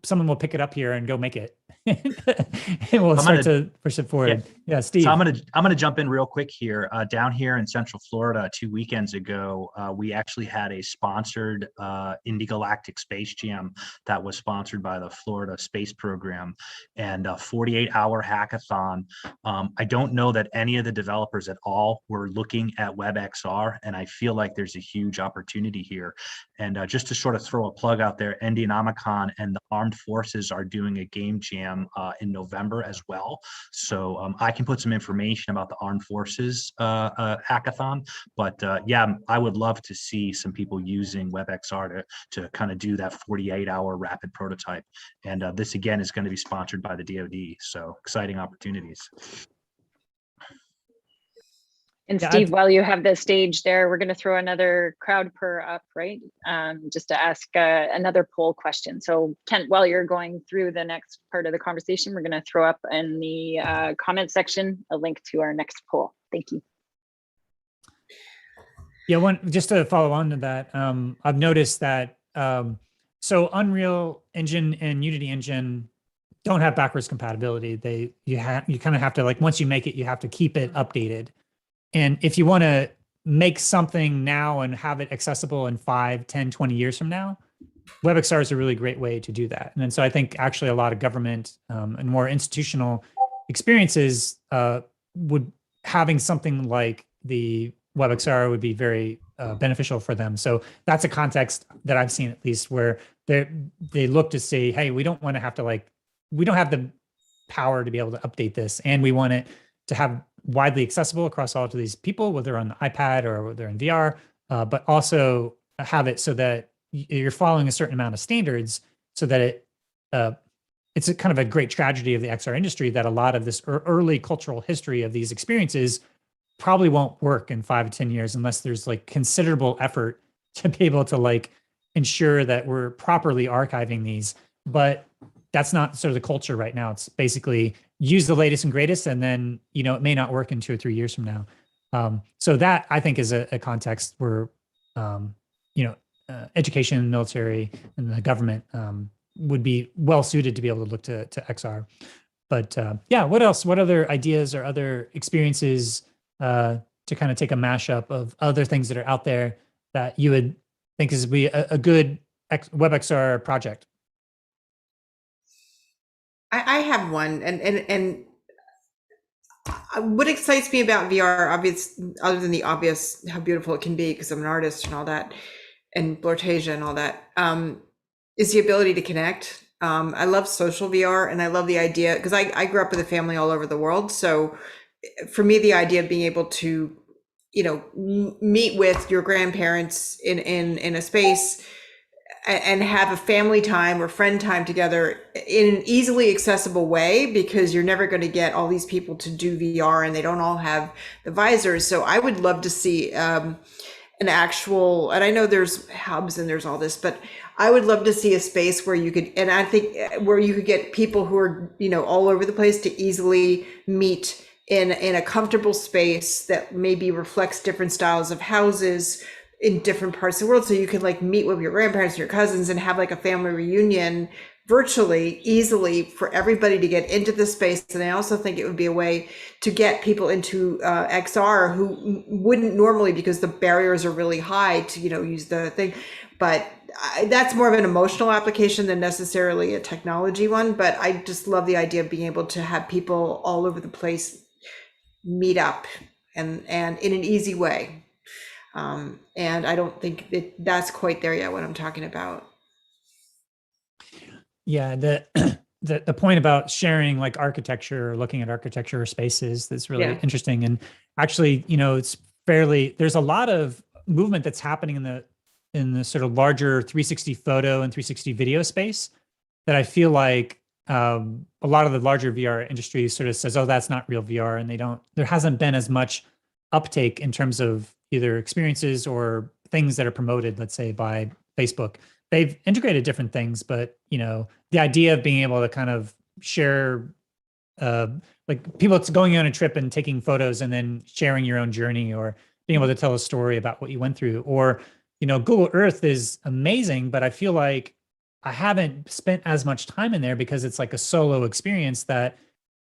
someone will pick it up here and go make it. And we'll start to push it forward. Yeah, Steve. So I'm gonna jump in real quick here. Down here in Central Florida, 2 weekends ago, we actually had a sponsored Galactic Space Jam that was sponsored by the Florida Space Program, and a 48-hour hackathon. I don't know that any of the developers at all were looking at WebXR, and I feel like there's a huge opportunity here. And just to sort of throw a plug out there, Indianomicon and the Armed Forces are doing a game jam in November as well. So I can put some information about the Armed Forces hackathon, but yeah, I would love to see some people using WebXR to kind of do that 48-hour rapid prototype. And this again is going to be sponsored by the DoD. So exciting opportunities. And Steve, while you have the stage there, we're going to throw another crowd purr up, right? Just to ask another poll question. So Kent, while you're going through the next part of the conversation, we're going to throw up in the comment section a link to our next poll. Thank you. Yeah, just to follow on to that, I've noticed that so Unreal Engine and Unity Engine don't have backwards compatibility. You kind of have to, like, once you make it, you have to keep it updated. And if you want to make something now and have it accessible in 5, 10, 20 years from now, WebXR is a really great way to do that. And so I think actually a lot of government and more institutional experiences having something like the WebXR would be very beneficial for them. So that's a context that I've seen, at least, where they look to say, hey, we don't want to have to, we don't have the power to be able to update this, and we want it to have widely accessible across all of these people, whether on the iPad or whether in VR, but also have it so that you're following a certain amount of standards, so that it's a kind of a great tragedy of the XR industry that a lot of this early cultural history of these experiences probably won't work in 5 to 10 years unless there's considerable effort to be able to ensure that we're properly archiving these. But that's not sort of the culture right now. It's basically use the latest and greatest, and then, it may not work in 2 or 3 years from now. So that, I think, is a context where, education, military, and the government would be well suited to be able to look to XR. But yeah, what else? What other ideas or other experiences to kind of take a mashup of other things that are out there that you would think is be a good WebXR project? I have one, and what excites me about VR, other than the obvious how beautiful it can be because I'm an artist and all that, and Blortasia and all that, is the ability to connect. I love social VR, and I love the idea because I grew up with a family all over the world. So for me, the idea of being able to, meet with your grandparents in a space and have a family time or friend time together in an easily accessible way, because you're never going to get all these people to do VR and they don't all have the visors. So I would love to see an actual, and I know there's hubs and there's all this, but I would love to see a space where you could, and I think where you could get people who are, all over the place to easily meet in a comfortable space that maybe reflects different styles of houses, in different parts of the world. So you could like meet with your grandparents, your cousins, and have like a family reunion virtually easily for everybody to get into the space. And I also think it would be a way to get people into XR who wouldn't normally, because the barriers are really high to, use the thing. But that's more of an emotional application than necessarily a technology one. But I just love the idea of being able to have people all over the place meet up and in an easy way. And I don't think that's quite there yet, what I'm talking about. Yeah, the point about sharing like architecture or looking at architecture or spaces, that's really interesting. And actually, there's a lot of movement that's happening in the sort of larger 360 photo and 360 video space that I feel like a lot of the larger VR industry sort of says, oh, that's not real VR. And there hasn't been as much uptake in terms of either experiences or things that are promoted, let's say by Facebook. They've integrated different things, but the idea of being able to kind of share, like people going on a trip and taking photos and then sharing your own journey, or being able to tell a story about what you went through, or Google Earth is amazing, but I feel like I haven't spent as much time in there because it's like a solo experience that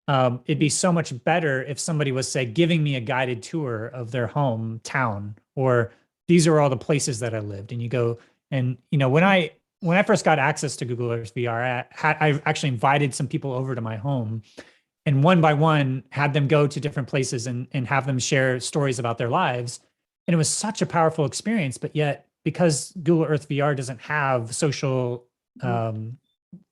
it'd be so much better if somebody was, say, giving me a guided tour of their hometown, or these are all the places that I lived, and you go. And when I first got access to Google Earth VR, I actually invited some people over to my home, and one by one had them go to different places and have them share stories about their lives. And it was such a powerful experience. But yet, because Google Earth VR doesn't have social way,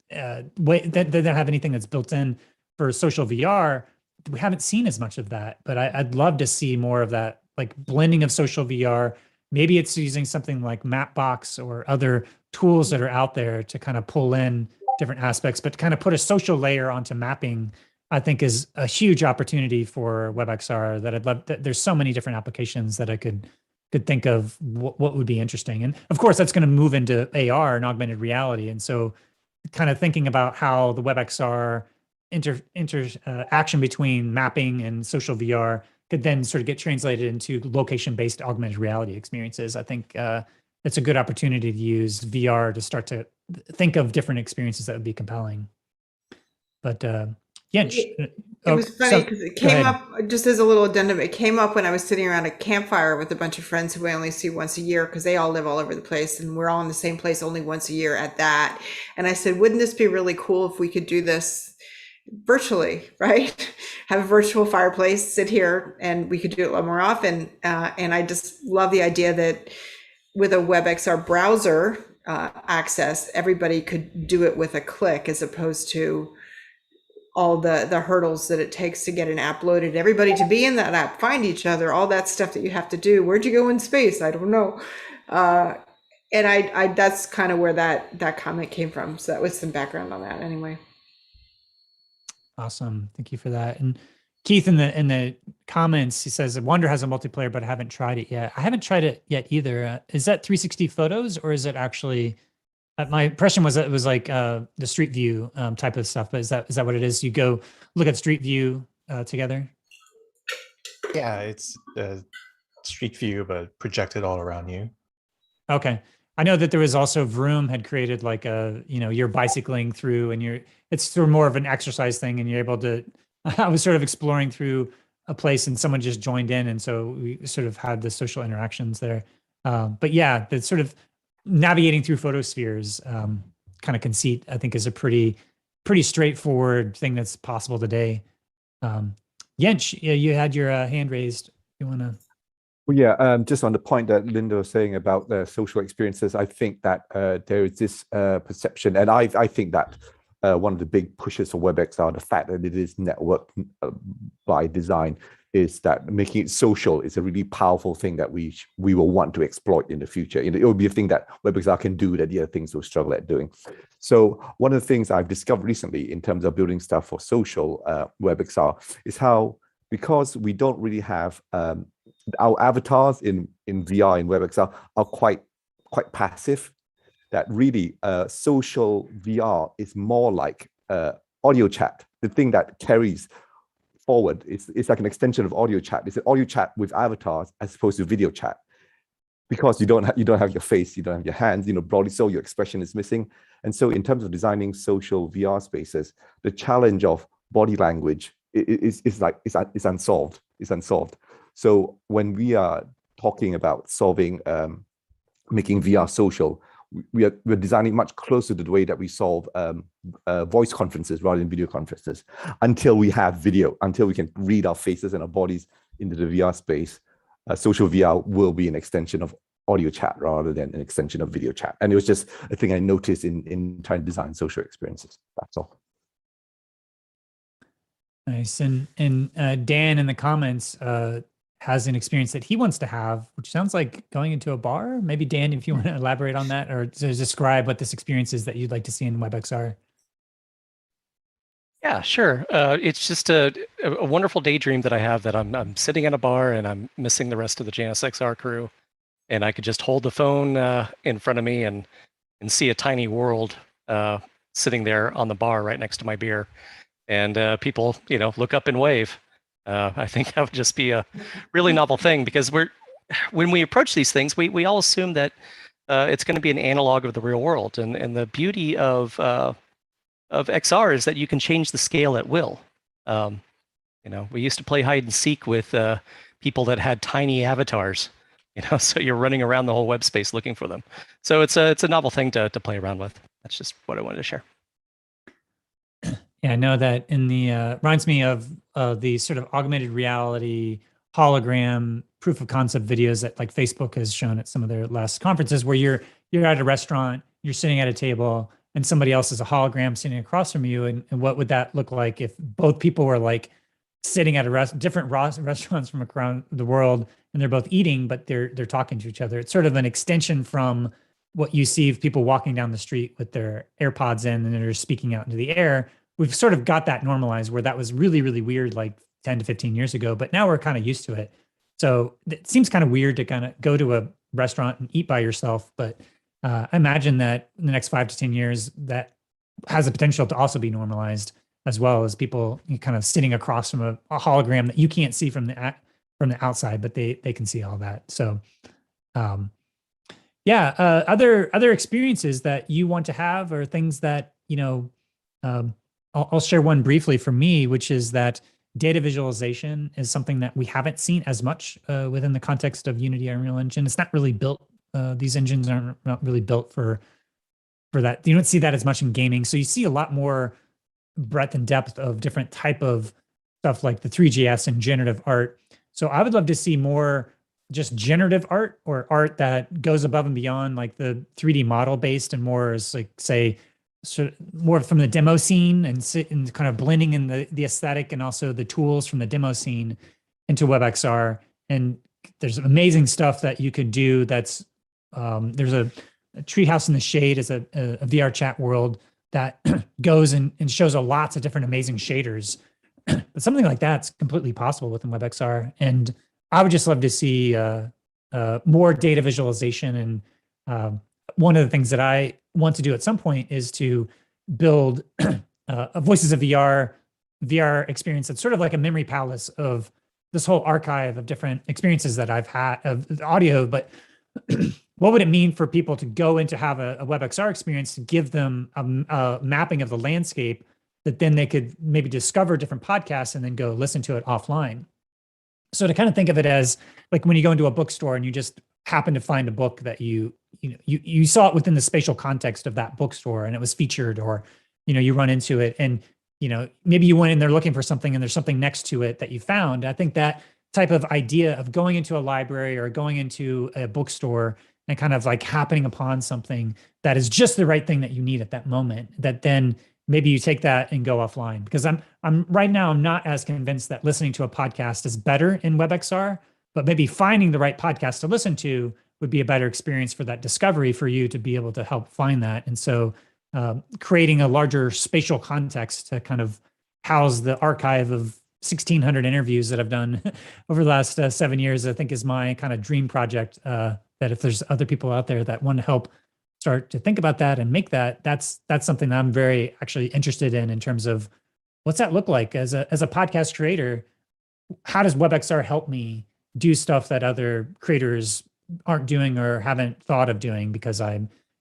that they don't have anything that's built in for social VR, we haven't seen as much of that. But I'd love to see more of that, like blending of social VR. Maybe it's using something like Mapbox or other tools that are out there to kind of pull in different aspects, but to kind of put a social layer onto mapping, I think is a huge opportunity for WebXR that I'd love. There's so many different applications that I could think of what would be interesting. And of course, that's going to move into AR and augmented reality. And so kind of thinking about how the WebXR interaction between mapping and social VR could then sort of get translated into location-based augmented reality experiences. I think it's a good opportunity to use VR to start to think of different experiences that would be compelling. But It was funny because it came up, just as a little addendum, it came up when I was sitting around a campfire with a bunch of friends who I only see once a year because they all live all over the place and we're all in the same place only once a year at that. And I said, wouldn't this be really cool if we could do this virtually, right? Have a virtual fireplace, sit here, and we could do it a lot more often. And I just love the idea that with a WebXR browser access, everybody could do it with a click, as opposed to all the hurdles that it takes to get an app loaded, everybody to be in that app, find each other, all that stuff that you have to do. Where'd you go in space? I don't know. And I that's kind of where that comment came from. So that was some background on that anyway. Awesome. Thank you for that. And Keith, in the comments, he says, Wonder has a multiplayer, but I haven't tried it yet. I haven't tried it yet either. Is that 360 photos, or is it actually, my impression was that it was like the Street View type of stuff, but is that what it is? You go look at Street View together? Yeah, it's Street View, but projected all around you. Okay. I know that there was also Vroom had created like a, you're bicycling through and it's sort of more of an exercise thing, and you're able to, I was sort of exploring through a place and someone just joined in. And so we sort of had the social interactions there. But yeah, the sort of navigating through photospheres kind of conceit, I think, is a pretty straightforward thing that's possible today. Jens, you had your hand raised. You want to? Well, yeah, just on the point that Linda was saying about the social experiences, I think that there is this perception, and I think that one of the big pushes for WebXR, the fact that it is networked by design, is that making it social is a really powerful thing that we will want to exploit in the future. It will be a thing that WebXR can do that the other things will struggle at doing. So one of the things I've discovered recently in terms of building stuff for social WebXR is how, because we don't really have our avatars in VR in WebXR are quite passive, that really social VR is more like audio chat. The thing that carries forward, it's like an extension of audio chat. It's an audio chat with avatars as opposed to video chat. because you don't have your face, you don't have your hands, broadly so your expression is missing. And so in terms of designing social VR spaces, the challenge of body language is unsolved. It's unsolved. So when we are talking about solving, making VR social, we're designing much closer to the way that we solve voice conferences rather than video conferences. Until we have video, until we can read our faces and our bodies into the VR space, social VR will be an extension of audio chat rather than an extension of video chat. And it was just a thing I noticed in trying to design social experiences. That's all. Nice. And Dan in the comments has an experience that he wants to have, which sounds like going into a bar. Maybe Dan, if you want to elaborate on that or to describe what this experience is that you'd like to see in WebXR. Yeah, sure. It's just a wonderful daydream that I have that I'm sitting at a bar and I'm missing the rest of the Janus XR crew, and I could just hold the phone in front of me and see a tiny world sitting there on the bar right next to my beer, and people look up and wave. I think that would just be a really novel thing, because when we approach these things, we all assume that it's going to be an analog of the real world, and the beauty of XR is that you can change the scale at will. We used to play hide and seek with people that had tiny avatars, so you're running around the whole web space looking for them. So it's a novel thing to play around with. That's just what I wanted to share. Yeah, I know that in the reminds me of the sort of augmented reality hologram proof of concept videos that like Facebook has shown at some of their last conferences, where you're at a restaurant, you're sitting at a table, and somebody else is a hologram sitting across from you. And what would that look like if both people were like sitting at different restaurants from around the world, and they're both eating, but they're talking to each other? It's sort of an extension from what you see of people walking down the street with their AirPods in and they're speaking out into the air. We've sort of got that normalized, where that was really, really weird like 10 to 15 years ago, but now we're kind of used to it. So it seems kind of weird to kind of go to a restaurant and eat by yourself, but I imagine that in the next 5 to 10 years, that has the potential to also be normalized, as well as people kind of sitting across from a hologram that you can't see from the outside, but they can see all that. So, yeah, other experiences that you want to have, or things that I'll share one briefly for me, which is that data visualization is something that we haven't seen as much within the context of Unity or Unreal Engine. It's not really built. These engines are not really built for that. You don't see that as much in gaming. So you see a lot more breadth and depth of different type of stuff like the 3GS and generative art. So I would love to see more just generative art, or art that goes above and beyond like the 3D model based, and more is like, say, sort of more from the demo scene, and kind of blending in the aesthetic and also the tools from the demo scene into WebXR. And there's amazing stuff that you could do. That's there's a Treehouse in the Shade is a VR chat world that goes and shows lots of different amazing shaders. But something like that's completely possible within WebXR. And I would just love to see more data visualization. And one of the things that I want to do at some point is to build a Voices of VR experience that's sort of like a memory palace of this whole archive of different experiences that I've had of audio. But what would it mean for people to go in to have a WebXR experience, to give them a mapping of the landscape that then they could maybe discover different podcasts and then go listen to it offline? So to kind of think of it as like when you go into a bookstore and you just happen to find a book that you saw it within the spatial context of that bookstore and it was featured, or you run into it and maybe you went in there looking for something and there's something next to it that you found. I think that type of idea of going into a library or going into a bookstore and kind of like happening upon something that is just the right thing that you need at that moment, that then maybe you take that and go offline. Because I'm right now, I'm not as convinced that listening to a podcast is better in WebXR, but maybe finding the right podcast to listen to would be a better experience for that discovery, for you to be able to help find that. And so creating a larger spatial context to kind of house the archive of 1,600 interviews that I've done over the last 7 years, I think is my kind of dream project. That if there's other people out there that want to help start to think about that and make that, that's something that I'm very actually interested in terms of what's that look like as a podcast creator? How does WebXR help me do stuff that other creators aren't doing or haven't thought of doing because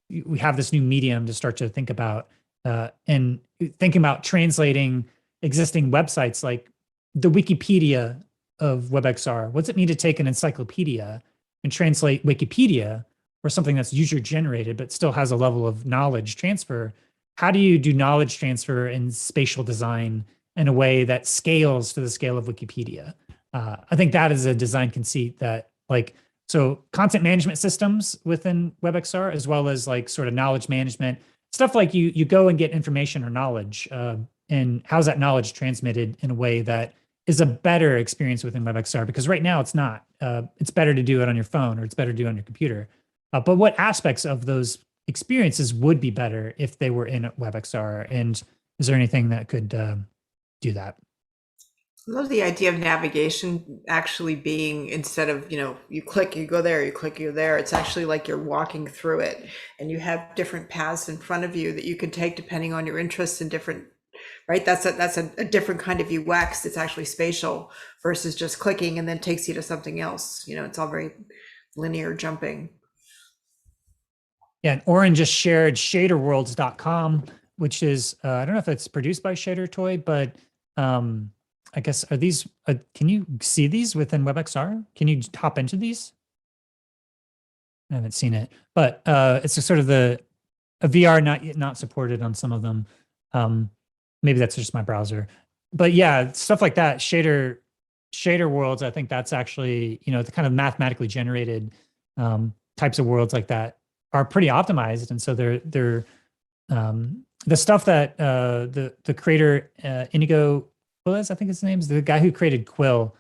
we have this new medium to start to think about and thinking about translating existing websites like the Wikipedia of WebXR. What's it mean to take an encyclopedia and translate Wikipedia or something that's user generated but still has a level of knowledge transfer? How do you do knowledge transfer in spatial design in a way that scales to the scale of Wikipedia? I think that is a design conceit that so content management systems within WebXR, as well as like sort of knowledge management, stuff like you go and get information or knowledge, and how's that knowledge transmitted in a way that is a better experience within WebXR? Because right now it's not. It's better to do it on your phone or it's better to do it on your computer. But what aspects of those experiences would be better if they were in WebXR? And is there anything that could do that? I love the idea of navigation actually being, instead of, you click, you go there, you click, you're there. It's actually like you're walking through it and you have different paths in front of you that you can take depending on your interests and different, right? That's a different kind of UX. It's actually spatial versus just clicking and then takes you to something else. It's all very linear jumping. Yeah, and Oren just shared shaderworlds.com, which is, I don't know if it's produced by Shader Toy, but I guess, are these, can you see these within WebXR? Can you hop into these? I haven't seen it, but it's a sort of a VR not supported on some of them. Maybe that's just my browser, but yeah, stuff like that. Shader worlds. I think that's actually, the kind of mathematically generated types of worlds like that are pretty optimized, and so they're the stuff that the creator Inigo Quilles, I think his name is, the guy who created Quill.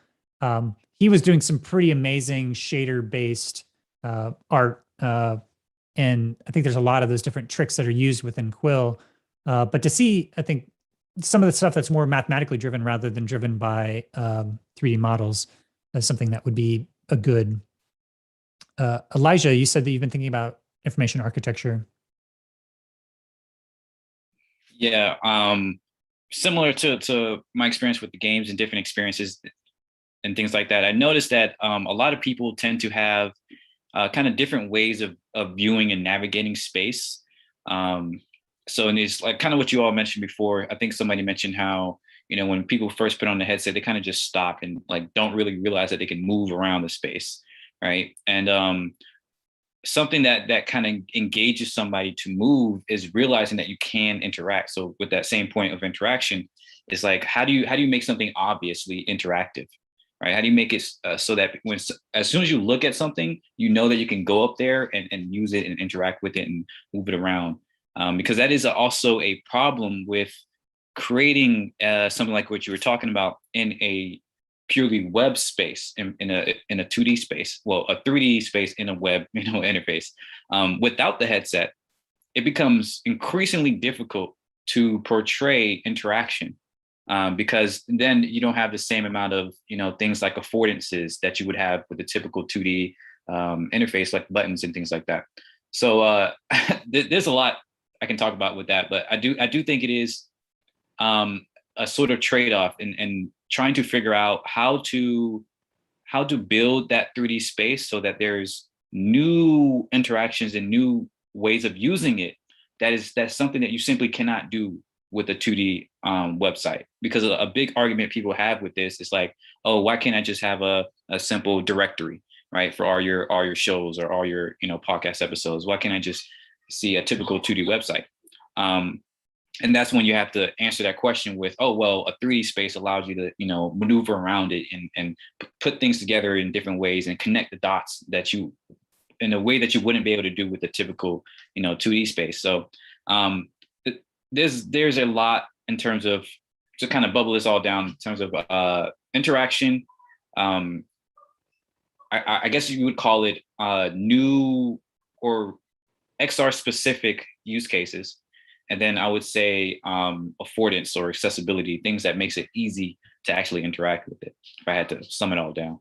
He was doing some pretty amazing shader-based art, and I think there's a lot of those different tricks that are used within Quill. But to see, I think, some of the stuff that's more mathematically driven rather than driven by 3D models is something that would be a good. Elijah, you said that you've been thinking about information architecture. Yeah, similar to my experience with the games and different experiences and things like that, I noticed that a lot of people tend to have kind of different ways of viewing and navigating space. So in these, like kind of what you all mentioned before, I think somebody mentioned how, when people first put on the headset, they kind of just stop and like don't really realize that they can move around the space, right? And something that kind of engages somebody to move is realizing that you can interact. So with that same point of interaction, it's like, how do you make something obviously interactive, right? How do you make it so that as soon as you look at something, you know that you can go up there and use it and interact with it and move it around? Because that is also a problem with creating something like what you were talking about in a purely web space, in a 2D space, well, a 3D space in a web interface. Without the headset, it becomes increasingly difficult to portray interaction, because then you don't have the same amount of things like affordances that you would have with a typical 2D interface, like buttons and things like that. So there's a lot I can talk about with that, but I do think it is a sort of trade-off and trying to figure out how to build that 3D space so that there's new interactions and new ways of using it. That's something that you simply cannot do with a 2D website, because a big argument people have with this is like, oh, why can't I just have a simple directory, right, for all your shows or all your podcast episodes? Why can't I just see a typical 2D website? And that's when you have to answer that question with, oh, well, a 3D space allows you to, maneuver around it and put things together in different ways and connect the dots that you, in a way that you wouldn't be able to do with a typical, 2D space. So there's a lot in terms of, to kind of bubble this all down in terms of interaction. I guess you would call it new or XR specific use cases. And then I would say affordance or accessibility, things that makes it easy to actually interact with it, if I had to sum it all down.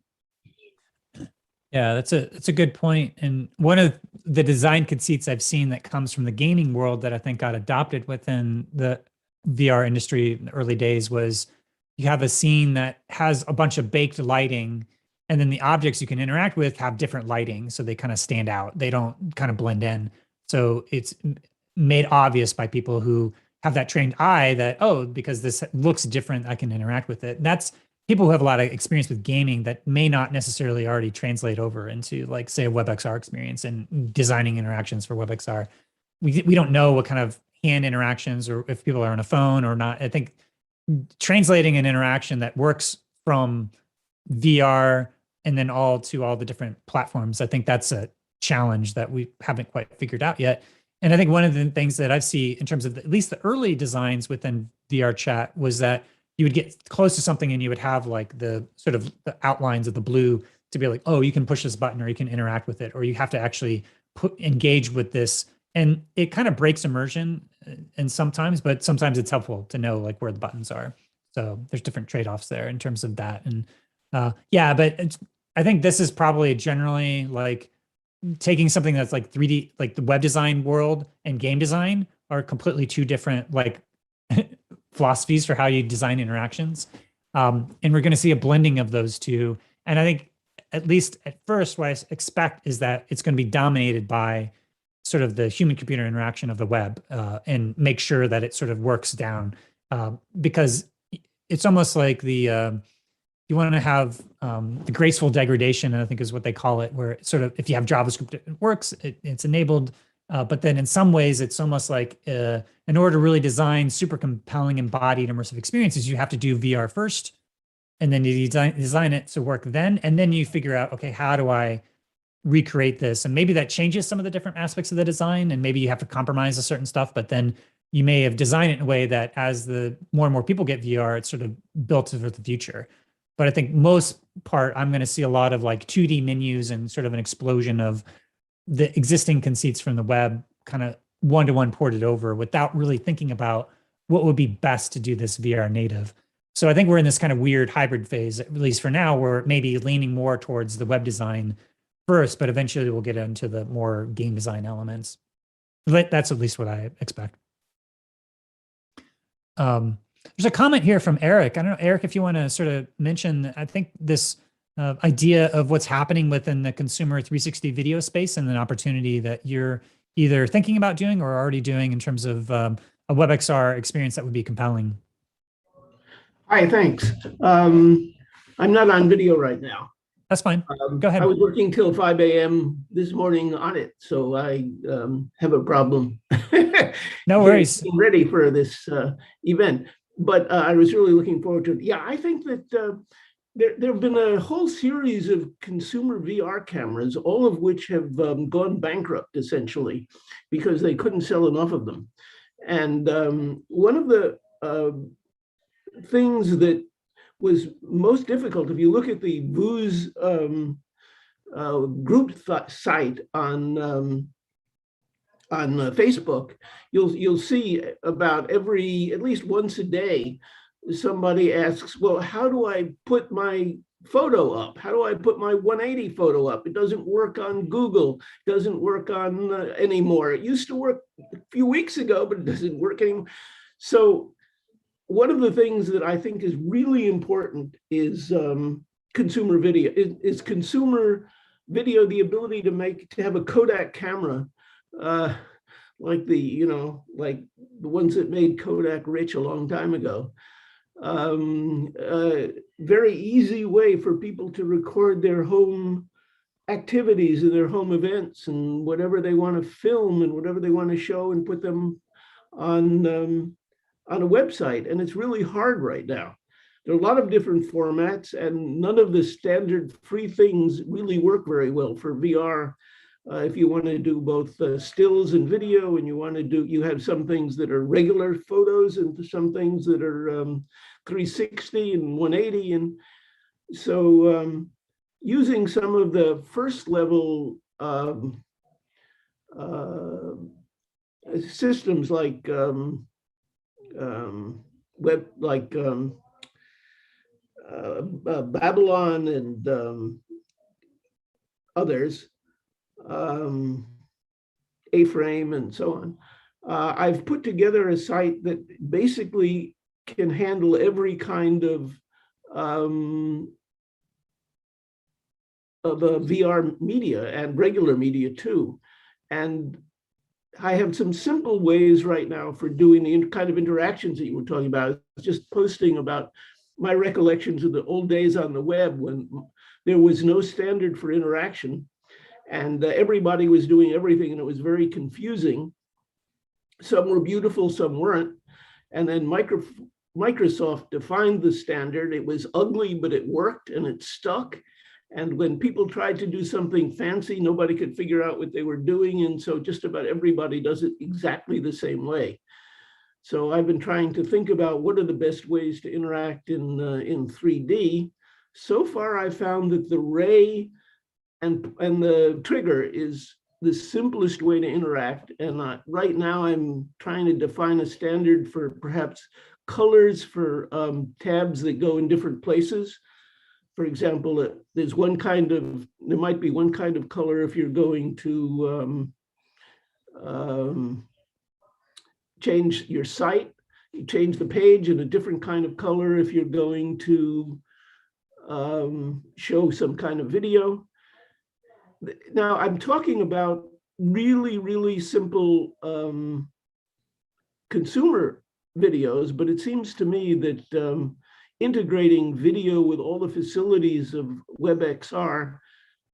Yeah, that's a good point. And one of the design conceits I've seen that comes from the gaming world that I think got adopted within the VR industry in the early days was you have a scene that has a bunch of baked lighting And then the objects you can interact with have different lighting, so they kind of stand out. They don't kind of blend in. So it's made obvious by people who have that trained eye that, oh, because this looks different, I can interact with it. That's people who have a lot of experience with gaming that may not necessarily already translate over into, like, say, a WebXR experience and designing interactions for WebXR. We don't know what kind of hand interactions or if people are on a phone or not. I think translating an interaction that works from VR and then all the different platforms, I think that's a challenge that we haven't quite figured out yet. And I think one of the things that I see in terms of at least the early designs within VR chat was that you would get close to something and you would have like the sort of the outlines of the blue to be like, oh, you can push this button or you can interact with it, or you have to actually engage with this. And it kind of breaks immersion and sometimes, but sometimes it's helpful to know like where the buttons are. So there's different trade-offs there in terms of that. And yeah, but I think this is probably generally like taking something that's like 3D, like the web design world and game design are completely two different like philosophies for how you design interactions. And we're going to see a blending of those two. And I think at least at first, what I expect is that it's going to be dominated by sort of the human computer interaction of the web and make sure that it sort of works down because it's almost like the, you want to have the graceful degradation, I think is what they call it, where sort of if you have JavaScript, it works, it's enabled. But then in some ways, it's almost like in order to really design super compelling embodied immersive experiences, you have to do VR first, and then you design it to work then. And then you figure out, okay, how do I recreate this? And maybe that changes some of the different aspects of the design, and maybe you have to compromise a certain stuff, but then you may have designed it in a way that as the more and more people get VR, it's sort of built for the future. But I think most part, I'm going to see a lot of like 2D menus and sort of an explosion of the existing conceits from the web kind of one-to-one ported over without really thinking about what would be best to do this VR native. So I think we're in this kind of weird hybrid phase, at least for now, where maybe leaning more towards the web design first, but eventually we'll get into the more game design elements. That's at least what I expect. There's a comment here from Eric. I don't know, Eric, if you want to sort of mention, I think this idea of what's happening within the consumer 360 video space and an opportunity that you're either thinking about doing or already doing in terms of a WebXR experience that would be compelling. Hi, thanks. I'm not on video right now. That's fine. Go ahead. I was working till 5 a.m. this morning on it, so I have a problem. No worries. Getting ready for this event, but I was really looking forward to it. Yeah, I think that there have been a whole series of consumer VR cameras, all of which have gone bankrupt essentially because they couldn't sell enough of them. And one of the things that was most difficult, if you look at the VU's group site on Facebook, you'll see about at least once a day, somebody asks, well, how do I put my photo up? How do I put my 180 photo up? It doesn't work on Google, doesn't work on anymore. It used to work a few weeks ago, but it doesn't work anymore. So one of the things that I think is really important is consumer video. Is consumer video the ability to have a Kodak camera, like the ones that made Kodak rich a long time ago. Very easy way for people to record their home activities and their home events and whatever they want to film and whatever they want to show and put them on a website. And it's really hard right now. There are a lot of different formats and none of the standard free things really work very well for VR. If you want to do both stills and video, and you have some things that are regular photos and some things that are 360 and 180. And so using some of the first level systems like Babylon and others, A-Frame and so on. I've put together a site that basically can handle every kind of VR media and regular media too. And I have some simple ways right now for doing the kind of interactions that you were talking about. I was just posting about my recollections of the old days on the web when there was no standard for interaction, and everybody was doing everything, and it was very confusing. Some were beautiful, some weren't. And then Microsoft defined the standard. It was ugly, but it worked and it stuck. And when people tried to do something fancy, nobody could figure out what they were doing. And so just about everybody does it exactly the same way. So I've been trying to think about what are the best ways to interact in 3D. So far, I found that the ray and the trigger is the simplest way to interact. And right now I'm trying to define a standard for perhaps colors for tabs that go in different places. For example, there might be one kind of color if you're going to change your site. You change the page, and a different kind of color if you're going to show some kind of video. Now, I'm talking about really, really simple consumer videos, but it seems to me that integrating video with all the facilities of WebXR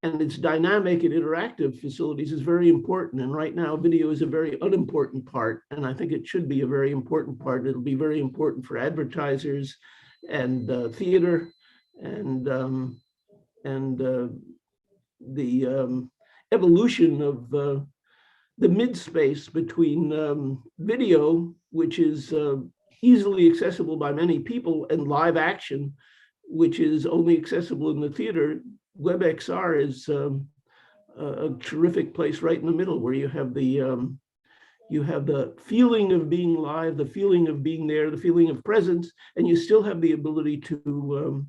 and its dynamic and interactive facilities is very important. And right now, video is a very unimportant part, and I think it should be a very important part. It'll be very important for advertisers and theater and the evolution of the mid-space between video, which is easily accessible by many people, and live action, which is only accessible in the theater. WebXR is a terrific place right in the middle, where you have the feeling of being live, the feeling of being there, the feeling of presence, and you still have the ability to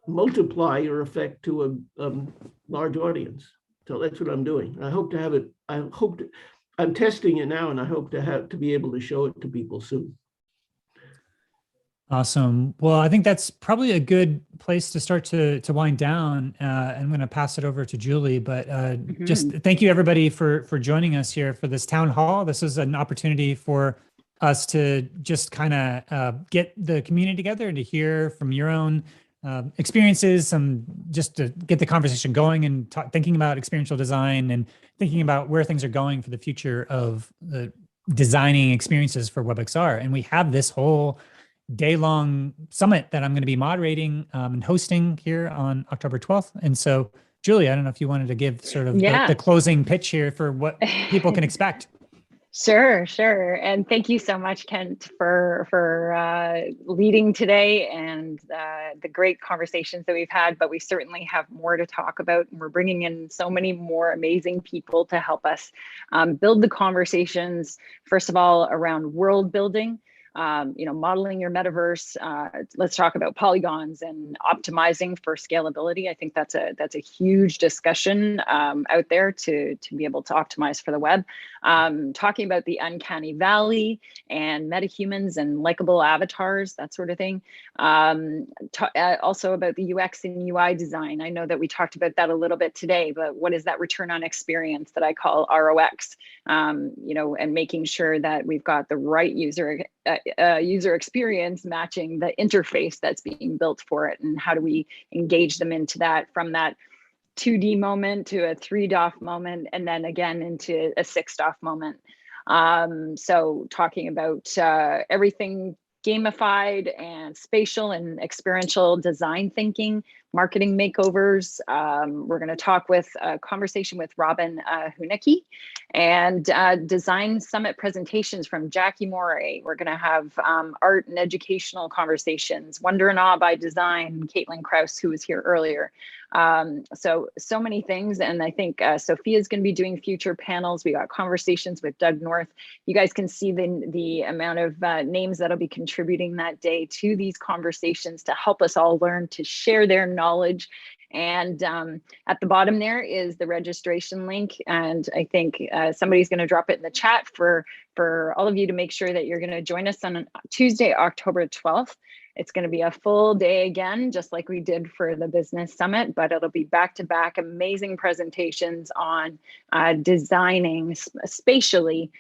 multiply your effect to a large audience. So that's what I'm doing. I hope to have it. I'm testing it now, and I hope to be able to show it to people soon. Awesome. Well, I think that's probably a good place to start to wind down. I'm going to pass it over to Julie, but just thank you everybody for joining us here for this town hall. This is an opportunity for us to just kind of get the community together and to hear from your own experiences, just to get the conversation going and thinking about experiential design and thinking about where things are going for the future of designing experiences for WebXR. And we have this whole day-long summit that I'm going to be moderating and hosting here on October 12th. And so, Julie, I don't know if you wanted to give sort of the closing pitch here for what people can expect. Sure. And thank you so much, Kent, for leading today and the great conversations that we've had, but we certainly have more to talk about. And we're bringing in so many more amazing people to help us build the conversations, first of all, around world building, modeling your metaverse. Let's talk about polygons and optimizing for scalability. I think that's a huge discussion out there to be able to optimize for the web. Talking about the uncanny valley and metahumans and likable avatars, that sort of thing. Also about the UX and UI design. I know that we talked about that a little bit today, but what is that return on experience that I call ROX? And making sure that we've got the right user experience matching the interface that's being built for it, and how do we engage them into that from that 2D moment to a 3DOF moment, and then again into a 6DOF moment. So talking about everything gamified and spatial and experiential design thinking, marketing makeovers. We're going to talk with a conversation with Robin Hunicki, and design summit presentations from Jackie Moray. We're going to have art and educational conversations, Wonder and Awe by Design, Caitlin Krause, who was here earlier. So many things. And I think Sophia's going to be doing future panels. We got conversations with Doug North. You guys can see the amount of names that'll be contributing that day to these conversations to help us all learn to share their knowledge. And at the bottom there is the registration link. And I think somebody's going to drop it in the chat for all of you to make sure that you're going to join us on Tuesday, October 12th. it's going to be a full day again, just like we did for the business summit, but it'll be back-to-back amazing presentations on designing spatially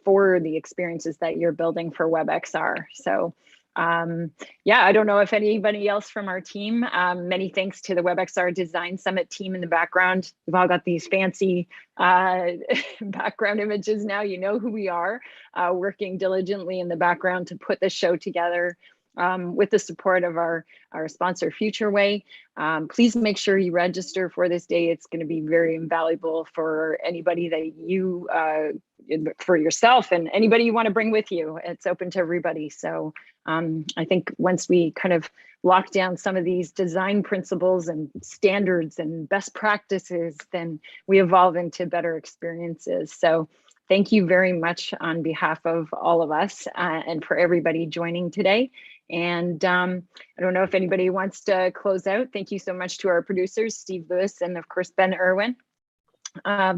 for the experiences that you're building for WebXR. So yeah, I don't know if anybody else from our team, many thanks to the WebXR Design Summit team in the background. We've all got these fancy background images now. You know who we are, working diligently in the background to put this show together with the support of our sponsor, FutureWay. Please make sure you register for this day. It's going to be very invaluable for anybody that you, for yourself and anybody you want to bring with you. It's open to everybody. So I think once we kind of lock down some of these design principles and standards and best practices, then we evolve into better experiences. So thank you very much on behalf of all of us and for everybody joining today. And I don't know if anybody wants to close out. Thank you so much to our producers, Steve Lewis, and of course, Ben Irwin,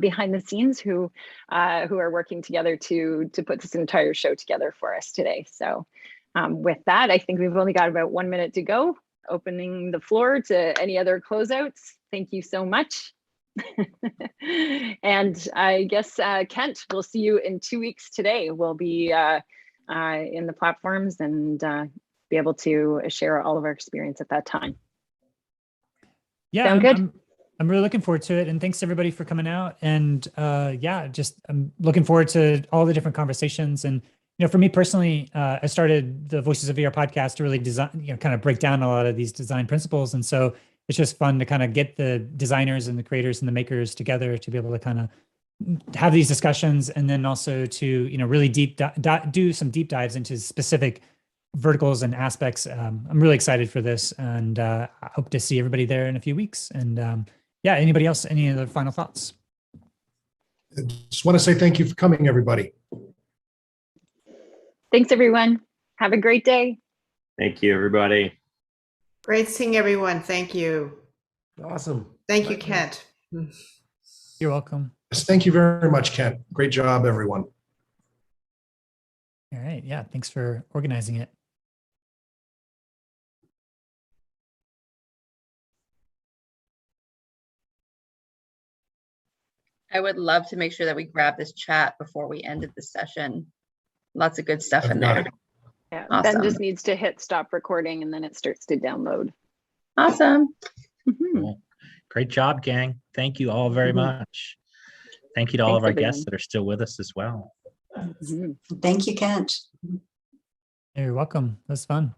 behind the scenes who are working together to put this entire show together for us today. So with that, I think we've only got about 1 minute to go. Opening the floor to any other closeouts. Thank you so much. And I guess, Kent, we'll see you in 2 weeks today. We'll be in the platforms and be able to share all of our experience at that time. Yeah, Sound good? I'm really looking forward to it. And thanks everybody for coming out. And yeah, just I'm looking forward to all the different conversations. And you know, for me personally, I started the Voices of VR podcast to really design, you know, kind of break down a lot of these design principles. And so it's just fun to kind of get the designers and the creators and the makers together to be able to kind of have these discussions, and then also to, you know, really do some deep dives into specific verticals and aspects. I'm really excited for this, and I hope to see everybody there in a few weeks. And yeah, anybody else, any other final thoughts? I just want to say thank you for coming, everybody. Thanks, everyone. Have a great day. Thank you, everybody. Great seeing everyone. Thank you. Awesome. Thank you, Kent. You're welcome. Yes, thank you very much, Kent. Great job, everyone. All right. Yeah. Thanks for organizing it. I would love to make sure that we grab this chat before we ended the session. Lots of good stuff in there. Yeah, Awesome. Ben just needs to hit stop recording and then it starts to download. Awesome. Cool. Great job, gang. Thank you all very much. Thank you to all of our guests that are still with us as well. Thank you, Kent. You're welcome. That was fun.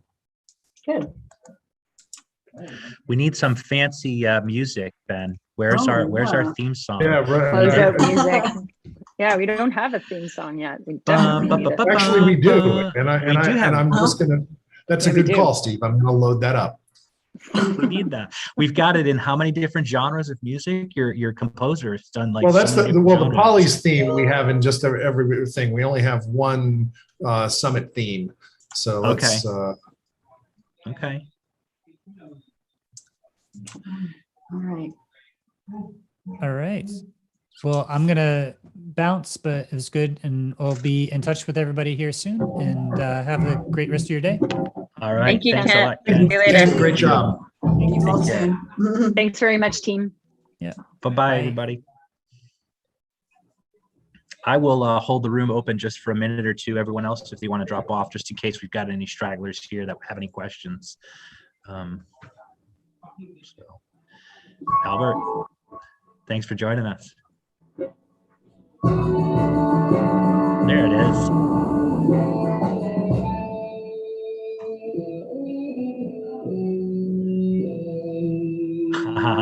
Good. We need some fancy music, Ben. Where's our theme song? Yeah, right. Close out music. Yeah, we don't have a theme song yet. We definitely need it. Actually, we do, and I'm just gonna. That's a good call, Steve. I'm gonna load that up. We need that. We've got it in how many different genres of music? Your composer has done like. Well, that's so the Polly's theme we have in just everything. We only have one summit theme, so let's. Okay. All right. All right. Well, I'm going to bounce, but it was good. And we'll be in touch with everybody here soon, and have a great rest of your day. All right. Thank you, Thanks Kent. a lot. See you later. Great job. Thanks very much, team. Yeah. Bye-bye, everybody. I will hold the room open just for a minute or two. Everyone else, if they want to drop off, just in case we've got any stragglers here that have any questions. So, Albert, thanks for joining us. There it is.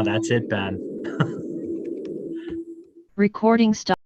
That's it, Ben. Recording stop.